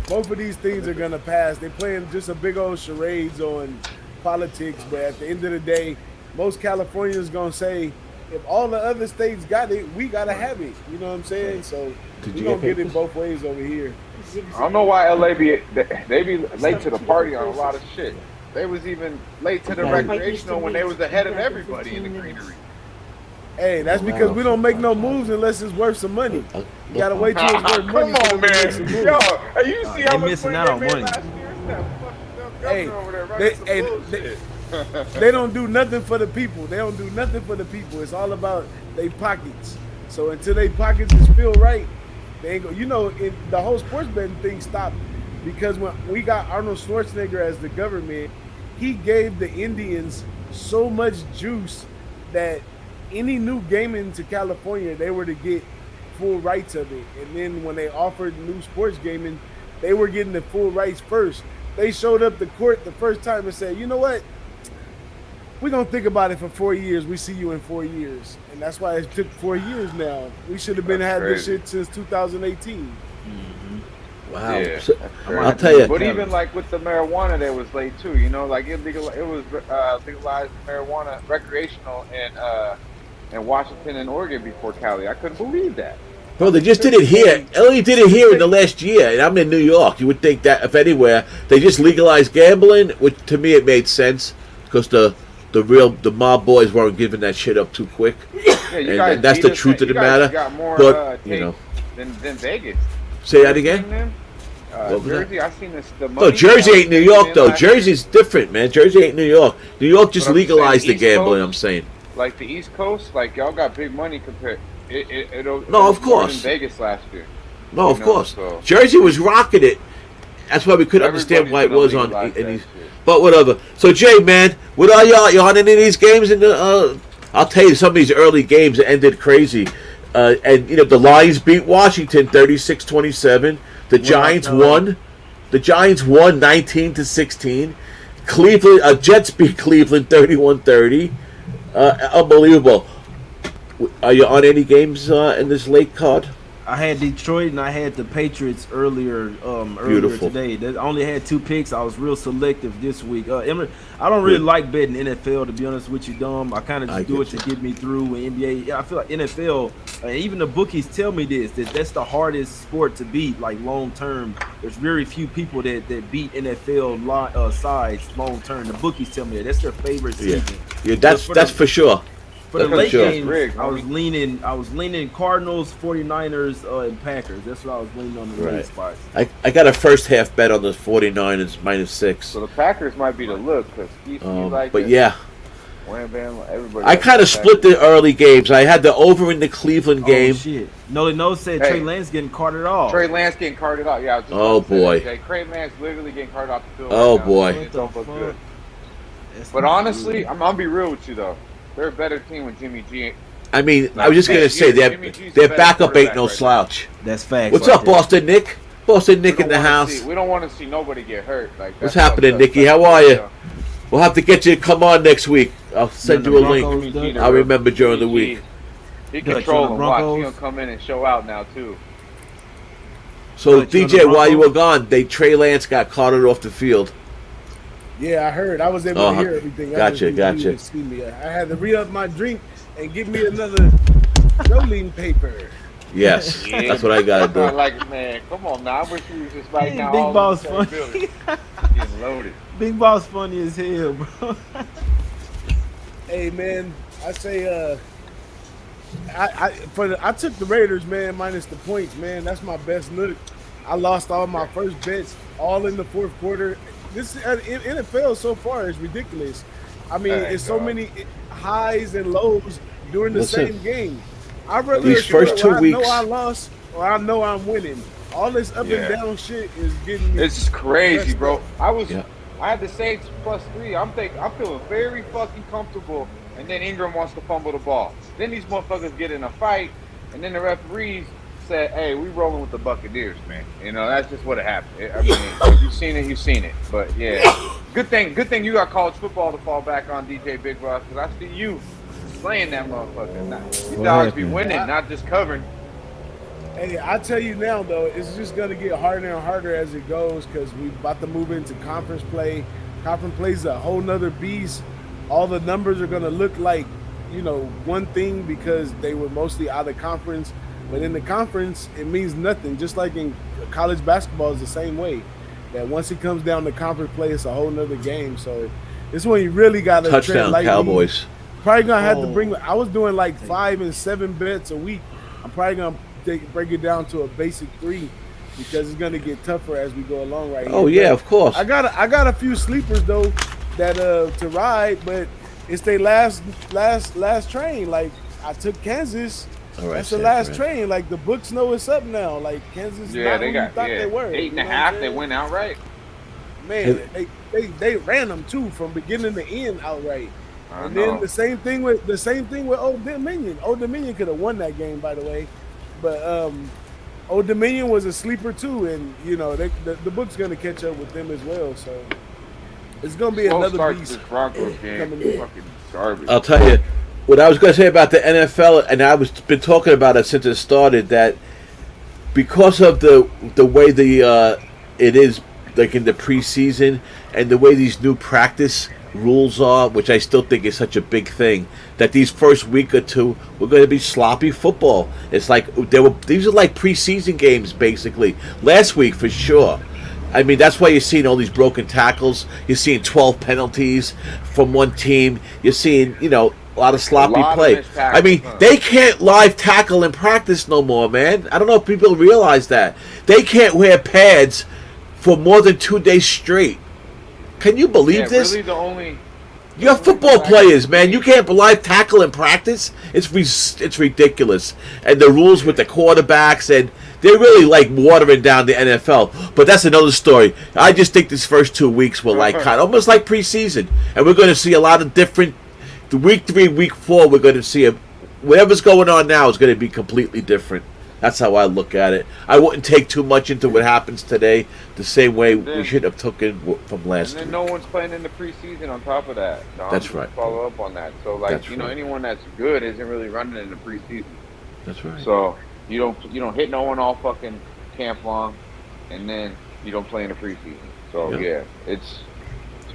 A: Both of these things are gonna pass. They're playing just a big old charades on politics, but at the end of the day, most Californians gonna say, if all the other states got it, we gotta have it. You know what I'm saying? So we gonna get it both ways over here.
F: I don't know why LA be late to the party on a lot of shit. They was even late to the recreational when they was ahead of everybody in the greenery.
A: Hey, that's because we don't make no moves unless it's worth some money. You gotta wait till it's worth money.
F: Come on, man. Yo, you see how much
G: missing out on money.
A: They don't do nothing for the people. They don't do nothing for the people. It's all about their pockets. So until their pockets is feel right, they ain't go. The whole sports betting thing stopped because when we got Arnold Schwarzenegger as the government, he gave the Indians so much juice that any new gaming to California, they were to get full rights of it. And then when they offered new sports gaming, they were getting the full rights first. They showed up to court the first time and said, you know what? We're going to think about it for 4 years. We see you in 4 years. And that's why it took 4 years now. We should have been had this shit since 2018.
B: Wow.
F: Yeah,
B: I'll tell you.
F: But even like with the marijuana, they was late too. Like it was legalized marijuana recreational in and Washington and Oregon before Cali. I couldn't believe that.
B: Bro, they just did it here. Only did it here in the last year, and I'm in New York. You would think that if anywhere, they just legalized gambling, which to me it made sense because the mob boys weren't giving that shit up too quick.
F: Yeah, you guys
B: and that's
F: beat
B: the
F: us,
B: truth of the
F: you guys
B: matter.
F: got more
B: But
F: tape
B: you know,
F: than Vegas.
B: say that again. What was
F: Jersey,
B: that?
F: I seen this. The
B: No,
F: money
B: Jersey ain't New York though.
F: last year.
B: Jersey's different, man. Jersey ain't New York. New York just
F: But I'm
B: legalized the
F: saying East
B: gambling.
F: Coast-
B: I'm saying.
F: Like the East Coast, like y'all got big money compared.
B: No, of
F: more
B: course.
F: than Vegas last year.
B: No, of
F: You know,
B: course.
F: so-
B: Jersey was rocking it. That's why we couldn't understand why it
F: Everybody's
B: was
F: gonna
B: on.
F: legalize
B: In
F: that
B: these,
F: shit.
B: but whatever. So Jay, man, what are y'all? You on any of these games? In the, I'll tell you, some of these early games ended crazy. And you know the Lions beat Washington 36-27. The Giants won. The Giants won 19-16. Cleveland Jets beat Cleveland 31-30. Unbelievable. Are you on any games in this late card?
G: I had Detroit and I had the Patriots earlier
B: Beautiful.
G: today. They only had 2 picks. I was real selective this week. I don't really like betting NFL, to be honest with you, Dom. I kind of
B: I
G: just do it
B: get
G: to get me through. And NBA, yeah, I feel like NFL, even the bookies tell me that's the hardest sport to beat, like long term. There's very few people that beat NFL sides long term. The bookies tell me that's their favorite season.
B: Yeah, that's for sure.
G: For the
B: That's
G: late
B: sure.
G: games,
F: Rigged,
G: I was leaning Cardinals, 49ers, and Packers. That's what I was leaning on the late
B: Right.
G: spots.
B: I got a first half bet on the 49ers -6.
F: So the Packers might be the look because
B: But yeah,
F: Wham Bam, everybody.
B: I kind of split the early games. I had the over in the Cleveland game.
G: Oh shit! No said
F: Hey.
G: Trey Lance getting carted off.
F: Trey Lance getting carted out. Yeah. I was just
B: Oh,
F: about to say
B: boy.
F: that. Yeah, Trey Lance literally getting carted off the field.
B: Oh,
F: right now.
B: boy.
F: It
G: What
F: don't
G: the
F: look
G: fuck?
F: good.
G: That's
F: But
G: not
F: honestly,
G: good.
F: I'm gonna be real with you though. They're a better team with Jimmy G.
B: I mean, I was just gonna say
F: Jimmy G's the
B: their
F: best
B: backup ain't
F: quarterback
B: no
F: right now.
B: slouch.
G: That's facts.
B: What's
G: right
B: up,
G: there.
B: Boston Nick? Boston Nick
F: We
B: in
F: don't
B: the
F: wanna
B: house.
F: we don't want to see nobody get hurt. Like
B: What's
F: that's
B: happening,
F: up.
B: Nicky? How are you? We'll have to get you to come on next week. I'll send you a link.
G: Broncos done?
B: I'll remember during the week.
F: He
G: Good,
F: control
G: the
F: him. Watch, he
G: Broncos.
F: gonna come in and show out now too.
B: So
G: Good, you on
B: DJ,
G: the
B: while you
G: Broncos?
B: were gone, Trey Lance got carted off the field.
A: Yeah, I heard. I was able to hear everything. I
B: Gotcha,
A: just didn't
B: gotcha.
A: even see me. I had to re-up my drink and give me another rolling paper.
B: Yes,
F: Yeah.
B: that's what I gotta
F: I'm
B: do.
F: like, man, come on now. I wish we was just right
G: Hey,
F: now.
G: Big
F: all in
G: Boss
F: the same
G: funny.
F: building. Getting loaded.
G: Big Boss funny as hell, bro.
A: Hey man, I say I took the Raiders, man, minus the points, man. That's my best look. I lost all my first bets all in the fourth quarter. This NFL so far is ridiculous. I mean,
F: Hey,
A: it's so
F: God.
A: many highs and lows during the
B: Listen,
A: same game. I'd rather
B: these first 2
A: I
B: weeks-
A: know I lost or I know I'm winning. All this up
F: Yeah.
A: and down shit is getting me.
F: It's crazy,
A: messed
F: bro.
A: up.
F: I had the Saints +3. I'm feeling very fucking comfortable. And then Ingram wants to fumble the ball. Then these motherfuckers get in a fight, and then the referees said, "Hey, we rolling with the Buccaneers, man." You know, that's just what happened. I mean, if you've seen it, you've seen it. But yeah, good thing you got college football to fall back on, DJ Bigboss, because I see you slaying that motherfucker. You dogs be winning, not just covering.
A: Hey, I tell you now though, it's just gonna get harder and harder as it goes because we about to move into conference play. Conference play is a whole nother beast. All the numbers are gonna look like, one thing because they were mostly out of conference. But in the conference, it means nothing. Just like in college basketball is the same way. That once it comes down to conference play, it's a whole nother game. So this one you really gotta tread
B: Touchdown
A: lightly.
B: Cowboys.
A: Probably gonna have to bring. I was doing like 5 and 7 bets a week. I'm probably gonna break it down to a basic 3 because it's gonna get tougher as we go along right
B: Oh
A: here.
B: yeah,
A: But
B: of course.
A: I got a few sleepers though that to ride, but it's their last train. Like I took Kansas.
B: All right,
A: That's the
B: San
A: last
B: Fran.
A: train. Like the books know it's up now. Like Kansas,
F: Yeah,
A: not
F: they
A: who
F: got
A: you thought they were.
F: 8.5.
A: You know what I'm
F: They
A: saying?
F: went outright.
A: Man, they ran them too from beginning to end outright.
F: I
A: And
F: know.
A: then the same thing with Old Dominion. Old Dominion could have won that game, by the way, but Old Dominion was a sleeper too, and the book's gonna catch up with them as well. So it's gonna be
F: Slow
A: another
F: start to
A: beast
F: this Broncos game.
A: coming in.
F: Fucking garbage.
B: I'll tell you what I was going to say about the NFL, and I was been talking about it since it started. That because of the way it is like in the preseason and the way these new practice rules are, which I still think is such a big thing, that these first week or two were going to be sloppy football. It's like these are like preseason games basically. Last week for sure. I mean, that's why you're seeing all these broken tackles. You're seeing 12 penalties from one team. You're seeing, a lot of sloppy play. I mean, they can't live tackle in practice no more, man. I don't know if people realize that. They can't wear pads for more than 2 days straight. Can you believe this?
F: Really
B: You're football players, man. You can't live tackle in practice. It's ridiculous. And the rules with the quarterbacks, and they're really like watering down the NFL. But that's another story. I just think these first 2 weeks were like kind of almost like preseason, and we're going to see a lot of different. Week 3, week 4, we're going to see whatever's going on now is going to be completely different. That's how I look at it. I wouldn't take too much into what happens today the same way we should have taken from last week.
F: And then no one's playing in the preseason on top of that.
B: That's right.
F: Follow up on that. So, anyone that's good isn't really running in the preseason.
B: That's right.
F: So, you don't hit no one all fucking camp long, and then you don't play in the preseason. So, yeah it's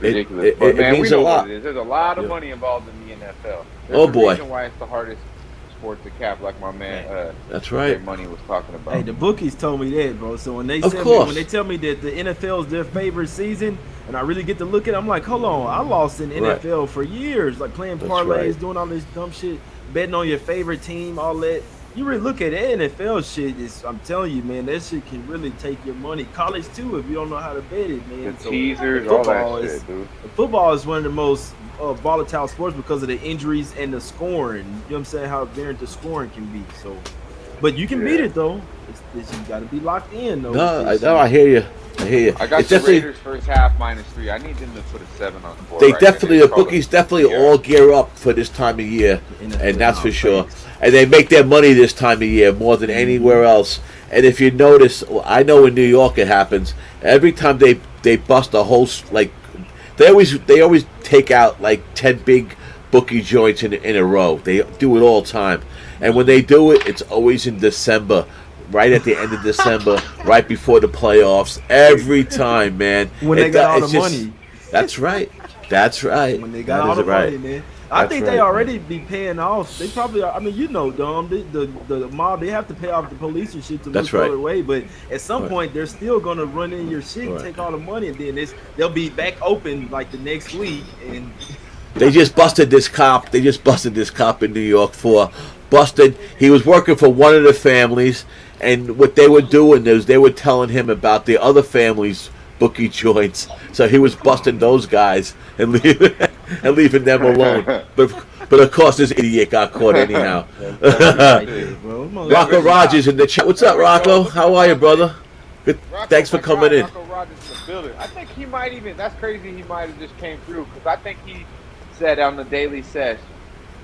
F: ridiculous. But, man, we know what it is. There's a lot of money involved in the NFL. There's a reason why it's the hardest sport to cap, like my man
B: that's right.
F: Money was talking about.
G: Hey, the bookies told me that, bro. So when they tell me that the NFL is their favorite season, and I really get to look at it, I'm like, hold on, I lost in NFL for years, like playing parlays, doing all this dumb shit, betting on your favorite team, all that. You really look at it, NFL shit, I'm telling you, man, that shit can really take your money. College too, if you don't know how to bet it, man.
F: The teasers, all that shit, dude.
G: Football is one of the most volatile sports because of the injuries and the scoring. You know what I'm saying? How variant the scoring can be. So, but you can beat it though. You got to be locked in though.
B: No, I hear you.
F: I got the Raiders first half -3. I need them to put a 7 on the board.
B: The bookies definitely all gear up for this time of year, and that's for sure. And they make their money this time of year more than anywhere else. And if you notice, I know in New York it happens. Every time they bust a whole they always take out like 10 big bookie joints in a row. They do it all the time. And when they do it, it's always in December, right at the end of December, right before the playoffs. Every time, man.
G: When they got all the money.
B: That's right. That's right.
G: When they got all the money, man. I think they already be paying off. They probably are. I mean, Dom, the mob, they have to pay off the police and shit to look the other way. But at some point, they're still going to run in your shit, take all the money, and then they'll be back open like the next week. And
B: they just busted this cop. They just busted this cop in New York for busted. He was working for one of the families, and what they were doing is they were telling him about the other family's bookie joints. So he was busting those guys and leaving them alone. But of course, this idiot got caught anyhow. Rocco Rogers in the chat. What's up, Rocco? How are you, brother? Good. Thanks for coming in.
F: Rocco Rogers in the building. I think he might even. That's crazy. He might have just came through because I think he said on the Daily Sesh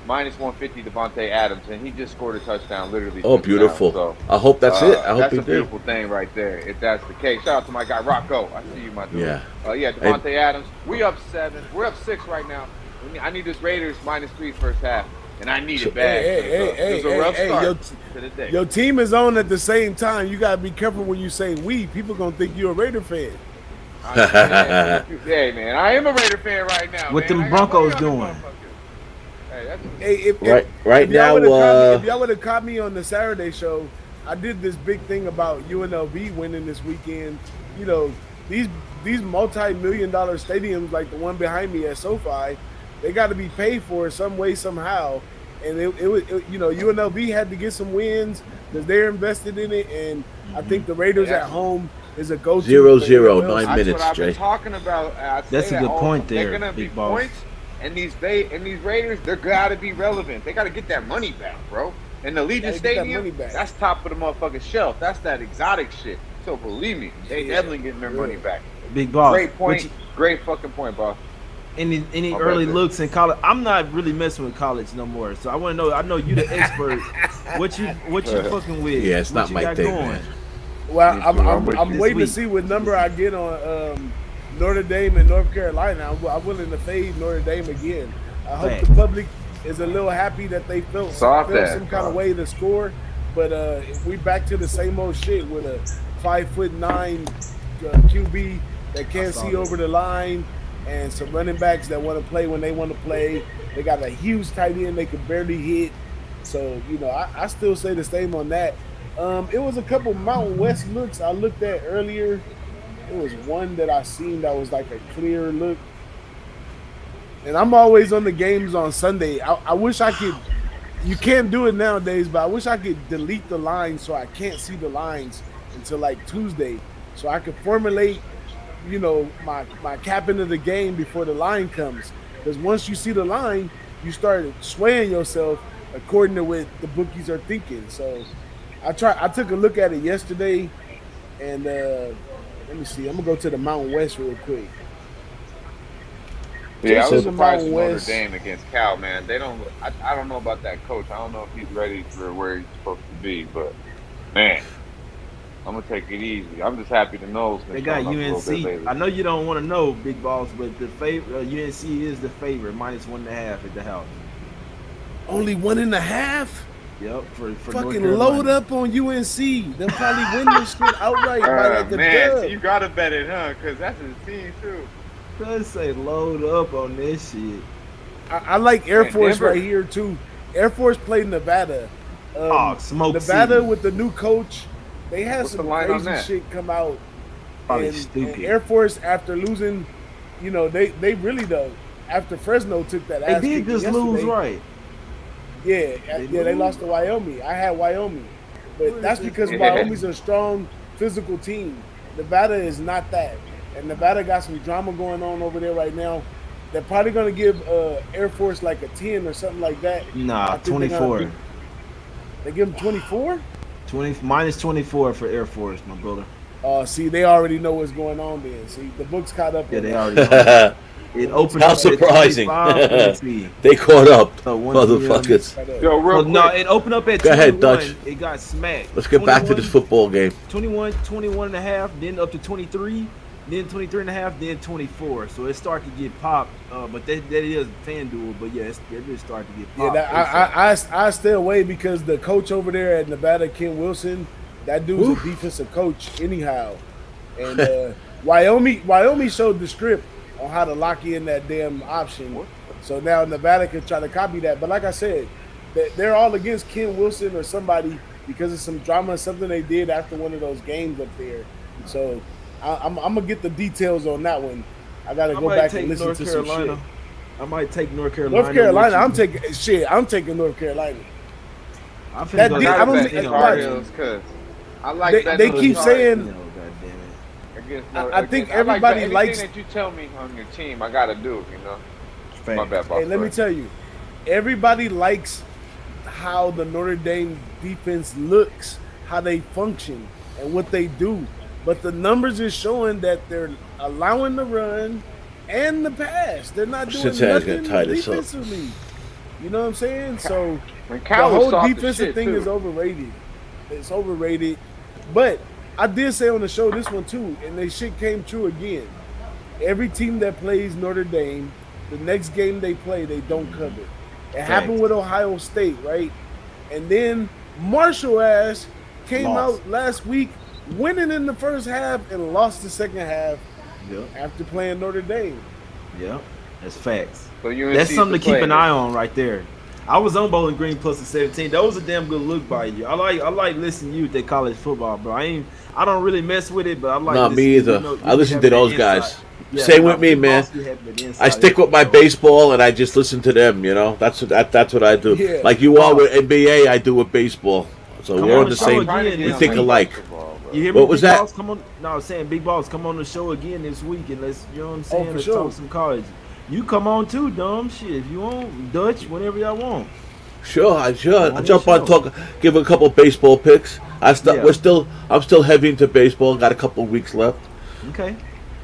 F: -150 Devontae Adams, and he just scored a touchdown literally.
B: Oh, beautiful. So, I hope that's it. I hope
F: that's
B: he
F: a beautiful thing right there. If that's the case, shout out to my guy Rocco. I see you, my dude. Devontae Adams. We up 7. We're up 6 right now. I need this Raiders -3 first half, and I need it bad. It was a rough start to the day.
A: Your team is on at the same time. You gotta be careful when you say "we." People gonna think you're a Raider fan.
F: Hey man, I am a Raider fan right now.
G: What them Broncos doing?
A: If y'all would have caught me on the Saturday show, I did this big thing about UNLV winning this weekend. These multi-million-dollar stadiums like the one behind me at SoFi, they got to be paid for some way somehow. And UNLV had to get some wins because they're invested in it. And I think the Raiders at home is a go-to.
B: 0-0, 9 minutes,
F: I've been
B: Jay.
F: talking about.
G: That's a good point there.
F: They're gonna be
G: Big Boss.
F: points. And these Raiders, they're gotta be relevant. They gotta get that money back, bro. And the Legion Stadium, that's top of the motherfucking shelf. That's that exotic shit. So believe me, they definitely getting their money back.
G: Big Boss.
F: Great point. Great fucking point, boss.
G: Any early looks in college? I'm not really messing with college no more. So I want to know. I know you the expert. What you fucking with?
B: Yeah, it's not my thing, man.
A: Well, I'm waiting to see what number I get on Notre Dame and North Carolina. I'm willing to fade Notre Dame again. I hope the public is a little happy that they felt some kind of way to score. But we back to the same old shit with a 5'9" QB that can't see over the line. and some running backs that want to play when they want to play. They got a huge tight end they could barely hit. So, I still say the same on that. It was a couple Mountain West looks I looked at earlier. It was one that I seen that was like a clear look. And I'm always on the games on Sunday. I wish I could. You can't do it nowadays, but I wish I could delete the lines so I can't see the lines until like Tuesday, so I could formulate, my capping of the game before the line comes. Because once you see the line, you start swaying yourself according to what the bookies are thinking. So I took a look at it yesterday, and let me see. I'm gonna go to the Mountain West real quick.
F: Yeah, I was
A: the
F: surprised
A: Mountain
F: with Notre
A: West.
F: Dame against Cal, man. They don't. I don't know about that coach. I don't know if he's ready for where he's supposed to be. But man, I'm gonna take it easy. I'm just happy to know
G: They got UNC. I know you don't want to know, Big Boss, but the favorite UNC is the favorite, -1.5 at the house.
A: Only 1.5.
G: Yep, for North
A: Fucking
G: Carolina.
A: load up on UNC. They'll probably win this shit outright by like a
F: man,
A: dub.
F: so you gotta bet it, huh? Because that's his team too.
G: Let's say load up on this shit.
A: I like Air
F: Man,
A: Force
F: Denver.
A: right here too. Air Force played Nevada.
G: Smoke
A: Nevada
G: City.
A: with the new coach. They had
F: What's
A: some
F: the line on
A: crazy
F: that?
A: shit come out.
G: Probably
A: And
G: stupid.
A: Air Force, after losing, they really though. After Fresno took that
G: They
A: ass
G: did
A: kicking
G: just
A: yesterday,
G: lose, right?
A: They lost to Wyoming. I had Wyoming, but that's because
F: Yeah.
A: Wyoming's a strong physical team. Nevada is not that, and Nevada got some drama going on over there right now. They're probably gonna give Air Force like a 10 or something like that.
G: Nah,
A: I think they're gonna
G: 24.
A: They give them 24.
G: -24 for Air Force, my brother.
A: See, they already know what's going on then. See, the book's caught up.
G: Yeah,
A: on
G: they
A: that.
G: already know. It opened
B: How
G: up at
B: surprising.
G: 25. Let's see.
B: They caught up,
G: So 1
B: motherfuckers.
A: Right up.
F: Yo, real
G: So,
F: quick.
G: no, it opened up at
B: Go
G: 21.
B: ahead, Dutch.
G: It got smacked.
B: Let's get back to this football game.
G: 21.5, then up to 23, then 23.5, then 24. So it started to get popped. But that is FanDuel. But yeah, it just started to get
A: Yeah,
G: popped.
A: I stay away because the coach over there at Nevada, Ken Wilson, that dude's a defensive coach anyhow. And Wyoming showed the script on how to lock in that damn option. So now Nevada can try to copy that. But like I said, they're all against Ken Wilson or somebody because of some drama, something they did after one of those games up there. So I'm gonna get the details on that one. I gotta go back and listen to some shit.
G: I might take North Carolina.
A: North Carolina,
G: with
A: I'm
G: you.
A: taking North Carolina.
G: I'm finna
A: that
G: go
A: did-
G: down
A: I don't
G: to
A: think-
G: Casino,
A: watch.
G: man.
F: Cardinals, cause I like
A: They
F: betting on the
A: keep
F: Cardinals
A: saying-
G: Casino, goddammit.
F: against
A: I think
F: I like
A: everybody
F: anything
A: likes-
F: that you tell me on your team. I gotta do, My
G: Facts.
F: bad, boss.
A: Hey, let me tell you, everybody likes how the Notre Dame defense looks, how they function, and what they do. But the numbers is showing that they're allowing the run and the pass. They're not doing
B: Cincinnati's
A: nothing
B: gonna tie this up.
A: defensively. You know what I'm saying? So
F: And
A: the
F: Cal was
A: whole
F: soft as
A: defensive
F: shit,
A: thing
F: too.
A: is overrated. It's overrated. But I did say on the show this one too, and the shit came true again. Every team that plays Notre Dame, the next game they play, they don't cover. It happened with Ohio State, right? And then Marshall ass came
G: Lost.
A: out last week winning in the first half and lost the second half
G: Yep.
A: after playing Notre Dame.
G: Yep. That's facts.
F: So UNC
G: That's something to keep an
F: play.
G: eye on right there. I was on Bowling Green plus the 17. That was a damn good look by you. I like listening to you at that college football, bro. I don't really mess with it, but I like.
B: Not
G: listening
B: me either.
G: you know,
B: I
G: you
B: listen
G: have
B: to
G: that
B: those
G: insight.
B: guys.
G: Yeah,
B: Same with me, man.
G: you have that
B: I
G: insight
B: stick with my
G: info.
B: baseball and I just listen to them, you know. That's what I do.
A: Yeah.
B: Like you are with NBA, I do with baseball. So
G: Come
B: we're
G: on
B: on
G: the
B: the
G: show
B: same.
G: again
B: We
G: this
B: think
G: week.
B: alike.
G: You hear me?
B: What was
G: Big
B: that?
G: Boss, come on. No, I'm saying Big Boss, come on the show again this week and let's, you know what I'm saying?
A: for
G: Let's
A: sure.
G: talk some college. You come on too, dumb shit. If you want, Dutch, whenever y'all want.
B: Sure, I
G: On
B: jump
G: the
B: on,
G: show.
B: talk, give a couple baseball picks.
G: Yeah.
B: I'm still heavy into baseball. Got a couple weeks left.
G: Okay.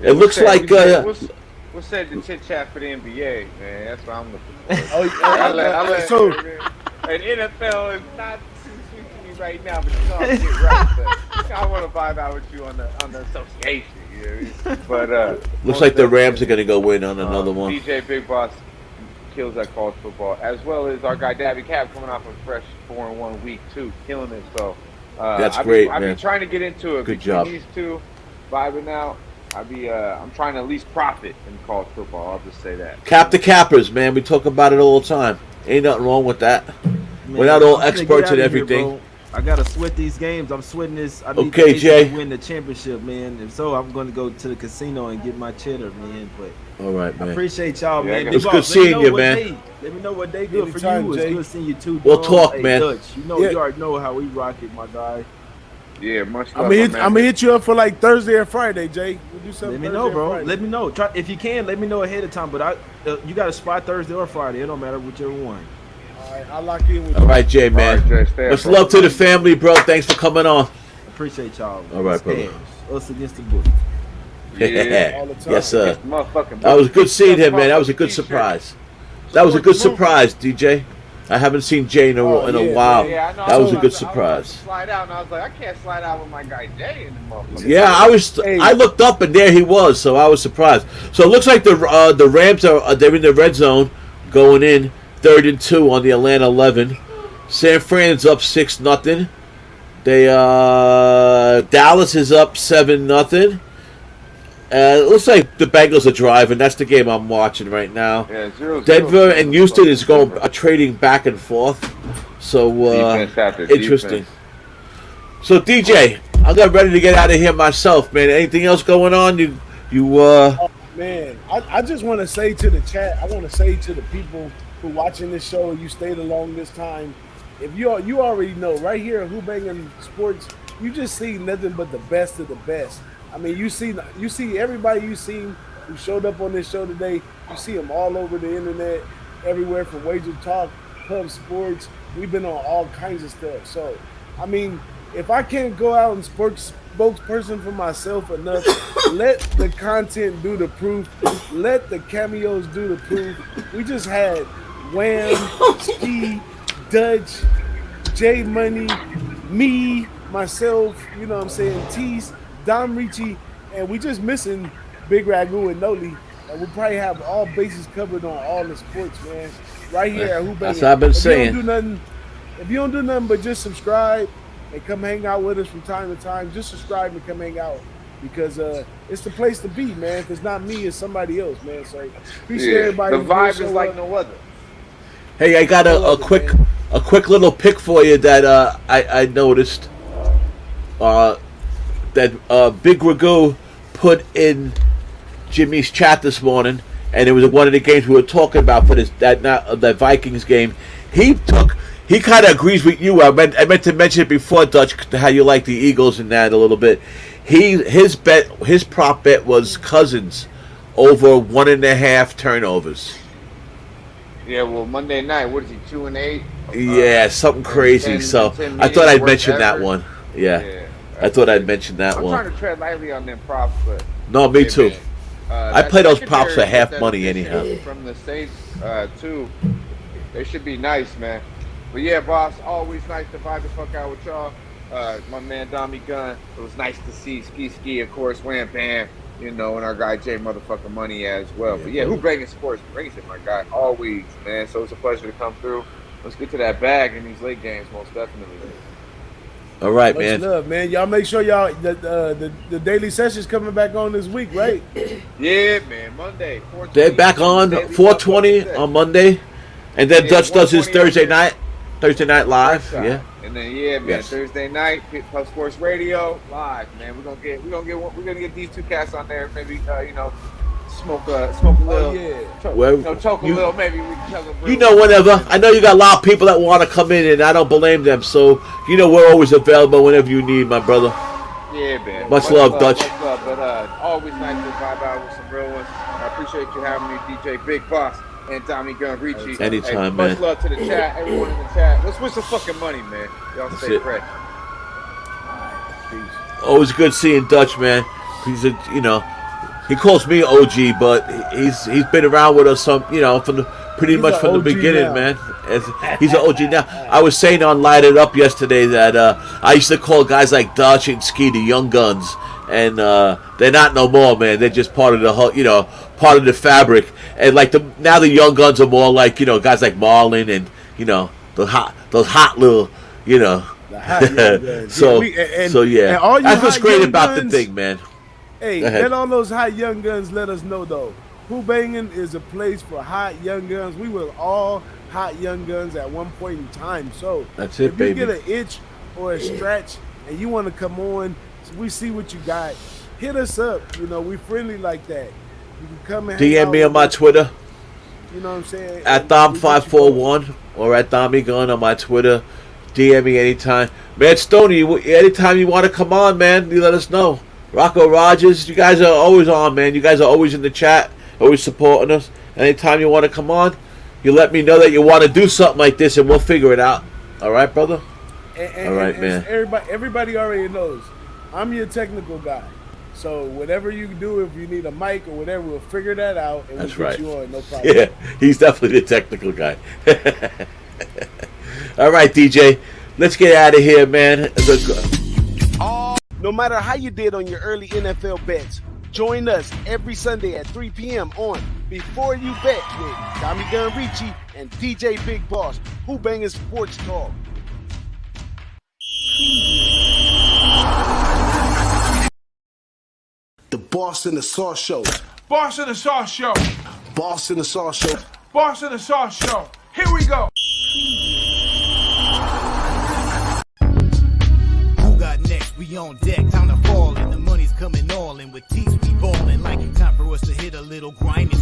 B: It looks like
F: We'll save the chit chat for the NBA, man. That's what I'm looking for.
A: Oh,
F: I let
A: so
F: and NFL is not too sweet to me right now, but you know I'm getting right. But I want to vibe out with you on the association. You know what I mean? But
B: looks like the Rams are gonna go win on another one.
F: DJ Bigboss kills that college football, as well as our guy Dabby Cab coming off a fresh 4-1 week too, killing it. So
B: That's
F: I've
B: great,
F: been
B: man.
F: trying to get into it.
B: Good
F: Between
B: job.
F: these two, vibing out. I'm trying to at least profit in college football. I'll just say that.
B: Cap the cappers, man. We talk about it all the time. Ain't nothing wrong with that.
G: Man,
B: We're not all
G: I'm finna
B: experts
G: get
B: in
G: outta here,
B: everything.
G: bro. I gotta sweat these games. I'm sweating this. I need
B: Okay,
G: to
B: Jay.
G: win the championship, man. If so, I'm gonna go to the casino and get my cheddar, man. But
B: All right,
G: I
B: man.
G: appreciate y'all,
F: Yeah,
G: man.
F: it
G: Big
B: was
G: Boss,
B: good
G: let me
B: seeing
G: know
B: you,
G: what
B: man.
G: day- Let me know what day good for
A: Anytime,
G: you. It's
A: Jay.
G: good seeing you too.
B: We'll
G: dog.
B: talk,
G: Hey,
B: man.
G: Dutch, you know,
A: Yeah.
G: you already know how we rock it, my guy.
F: Yeah, much
A: I'm
F: love.
A: gonna
F: my man.
A: hit you up for like Thursday or Friday, Jay. We'll do something.
G: Let me
A: Thursday
G: know,
A: or
G: bro.
A: Friday.
G: Let me know. Try if you can. Let me know ahead of time. But you got a spot Thursday or Friday. It don't matter whichever one.
A: All right, I'll lock in with
B: All
A: you.
B: right, Jay, man.
F: All right, Jay, stay up,
B: Much
F: bro.
B: love to the family, bro. Thanks for coming on.
G: Appreciate y'all.
B: All right,
G: It's
B: brother.
G: cash. Us against the book.
F: Yeah.
A: All the time.
B: Yes, sir.
F: Against the motherfucking
B: That was
F: Bookies.
B: good seeing him, man. That
F: Motherfucking
B: was a good
F: T-shirt.
B: surprise. That was a good surprise, DJ. I haven't seen Jay in a
A: Oh,
B: in
A: yeah,
B: a while.
A: man.
F: Yeah, I know.
B: That was a
F: I
B: good
F: about to
B: surprise.
F: slide out, and I was like, I can't slide out with my guy Jay in the motherfucker.
B: Yeah, I looked up and there he was, so I was surprised. So it looks like the Rams they're in the red zone, going in 3rd and 2 on the Atlanta 11. San Fran's up 6-0. They Dallas is up 7-0. It looks like the Bengals are driving. That's the game I'm watching right now.
F: Yeah, 0-0.
B: Denver and Houston is trading back and forth. So
F: Defense after
B: interesting.
F: defense.
B: So DJ, I got ready to get out of here myself, man. Anything else going on? You
A: Man, I just want to say to the chat, I want to say to the people who watching this show, you stayed along this time. If you already know, right here at Who-Bangin Sports, you just see nothing but the best of the best. I mean, you see everybody you seen who showed up on this show today. You see them all over the internet, everywhere from Wager Talk, Pub Sports. We've been on all kinds of stuff. So, I mean, if I can't go out and spokesperson for myself enough, let the content do the proof. Let the cameos do the proof. We just had Wham, Ski, Dutch, J Money, me, myself, you know what I'm saying, Teece, DommyGunRici, and we just missing Big Ragoo and Noli. And we'll probably have all bases covered on all the sports, man. Right here at Who-Bangin.
B: That's what I've been saying.
A: If you don't do nothing but just subscribe and come hang out with us from time to time, just subscribe and come hang out. Because it's the place to be, man. If it's not me, it's somebody else, man. So appreciate everybody.
F: The vibe is like no other.
B: Hey, I got a quick little pick for you that I noticed. That Big Ragoo put in Jimmy's chat this morning, and it was one of the games we were talking about for that Vikings game. He kind of agrees with you. I meant to mention it before, Dutch, how you like the Eagles and that a little bit. His prop bet was Cousins over 1.5 turnovers.
F: Yeah, well, Monday night, what is he, 2-8?
B: Yeah, something crazy.
F: 10
B: so
F: 10
B: I thought I'd
F: meetings,
B: mention that
F: whatever.
B: one. Yeah. I thought I'd mention that
F: I'm
B: one.
F: trying to tread lightly on them props, but
B: No, me too.
F: man,
B: I
F: that
B: play those props for
F: secondary
B: half
F: that
B: money
F: addition
B: anyhow.
F: From the Saints, too, they should be nice, man. But yeah, boss, always nice to vibe the fuck out with y'all. My man DommyGun, it was nice to see Ski, of course, Wham Bam, you know, and our guy Jay motherfucking Money as well. But yeah, Who-Bangin Sports brings it, my guy, always, man. So it's a pleasure to come through. Let's get to that bag in these late games, most definitely.
B: All right,
A: Much
B: man.
A: love, man. Y'all make sure the daily session's coming back on this week, right?
F: Yeah, man. Monday, 420.
B: They're back on
F: Daily
B: 4:20
F: Upload.
B: on Monday, and then
F: Yeah,
B: Dutch does his
F: 1:20
B: Thursday night live.
F: Right
B: Yeah.
F: side. And then man,
B: Yes.
F: Thursday night, Pub Sports Radio live, man. We're gonna get these two cats on there. Maybe smoke a little, choke a little. Maybe we can chug a brew.
B: You know, whenever. I know you got a lot of people that want to come in, and I don't blame them. So we're always available whenever you need, my brother.
F: Yeah, man.
B: Much love, Dutch.
F: Much love, but always nice to vibe out with some real ones. I appreciate you having me, DJ Bigboss and DommyGunRici.
B: Anytime,
F: much
B: man.
F: love to the chat, everyone in the chat. Let's win some fucking money, man. Y'all
B: That's
F: stay
B: it.
F: fresh.
B: Always good seeing Dutch, man. He's he calls me OG, but he's been around with us from pretty
A: He's
B: much
A: a
B: from the
A: OG
B: beginning,
A: now.
B: man. He's an OG now. I was saying on Light It Up yesterday that I used to call guys like Dutch and Ski the young guns, and they're not no more, man. They're just part of the whole, part of the fabric. And now the young guns are more like guys like Marlon and those hot little
A: The hot young guns.
B: so
A: and
B: yeah,
A: all you
B: that's what's
A: hot
B: great
A: young
B: about
A: guns,
B: the thing, man.
A: Hey,
B: Go ahead.
A: let all those hot young guns let us know though. Who-Bangin is a place for hot young guns. We were all hot young guns at one point in time. So
B: That's it,
A: if
B: baby.
A: you get an itch or a stretch and you want to come on, we see what you got. Hit us up. You know, we friendly like that. You can come and hang
B: DM
A: out
B: me on
A: with
B: my
A: us,
B: Twitter
A: you know what I'm saying?
B: at
A: And we get you going.
B: Dom541 or at DommyGun on my Twitter. DM me anytime. Man, Stoney, anytime you want to come on, man, you let us know. Rocco Rogers, you guys are always on, man. You guys are always in the chat, always supporting us. Anytime you want to come on, you let me know that you want to do something like this, and we'll figure it out. All right, brother? All right, man.
A: Everybody already knows. I'm your technical guy. So whatever you do, if you need a mic or whatever, we'll figure that out and
B: That's
A: we'll
B: right.
A: get you on, no problem.
B: Yeah, he's definitely the technical guy. All right, DJ, let's get out of here, man.
A: No matter how you did on your early NFL bets, join us every Sunday at 3 p.m. on Before You Bet with DommyGunRici and DJ Bigboss, Who-Bangin Sports Talk. The Boss in the Sauce Show.
H: Boss in the Sauce Show.
A: Boss in the Sauce Show.
H: Boss in the Sauce Show. Here we go.
I: Who got next? We on deck. Time to fall in. The money's coming all in. With Teece, we ballin'. Like time for us to hit a little grinding.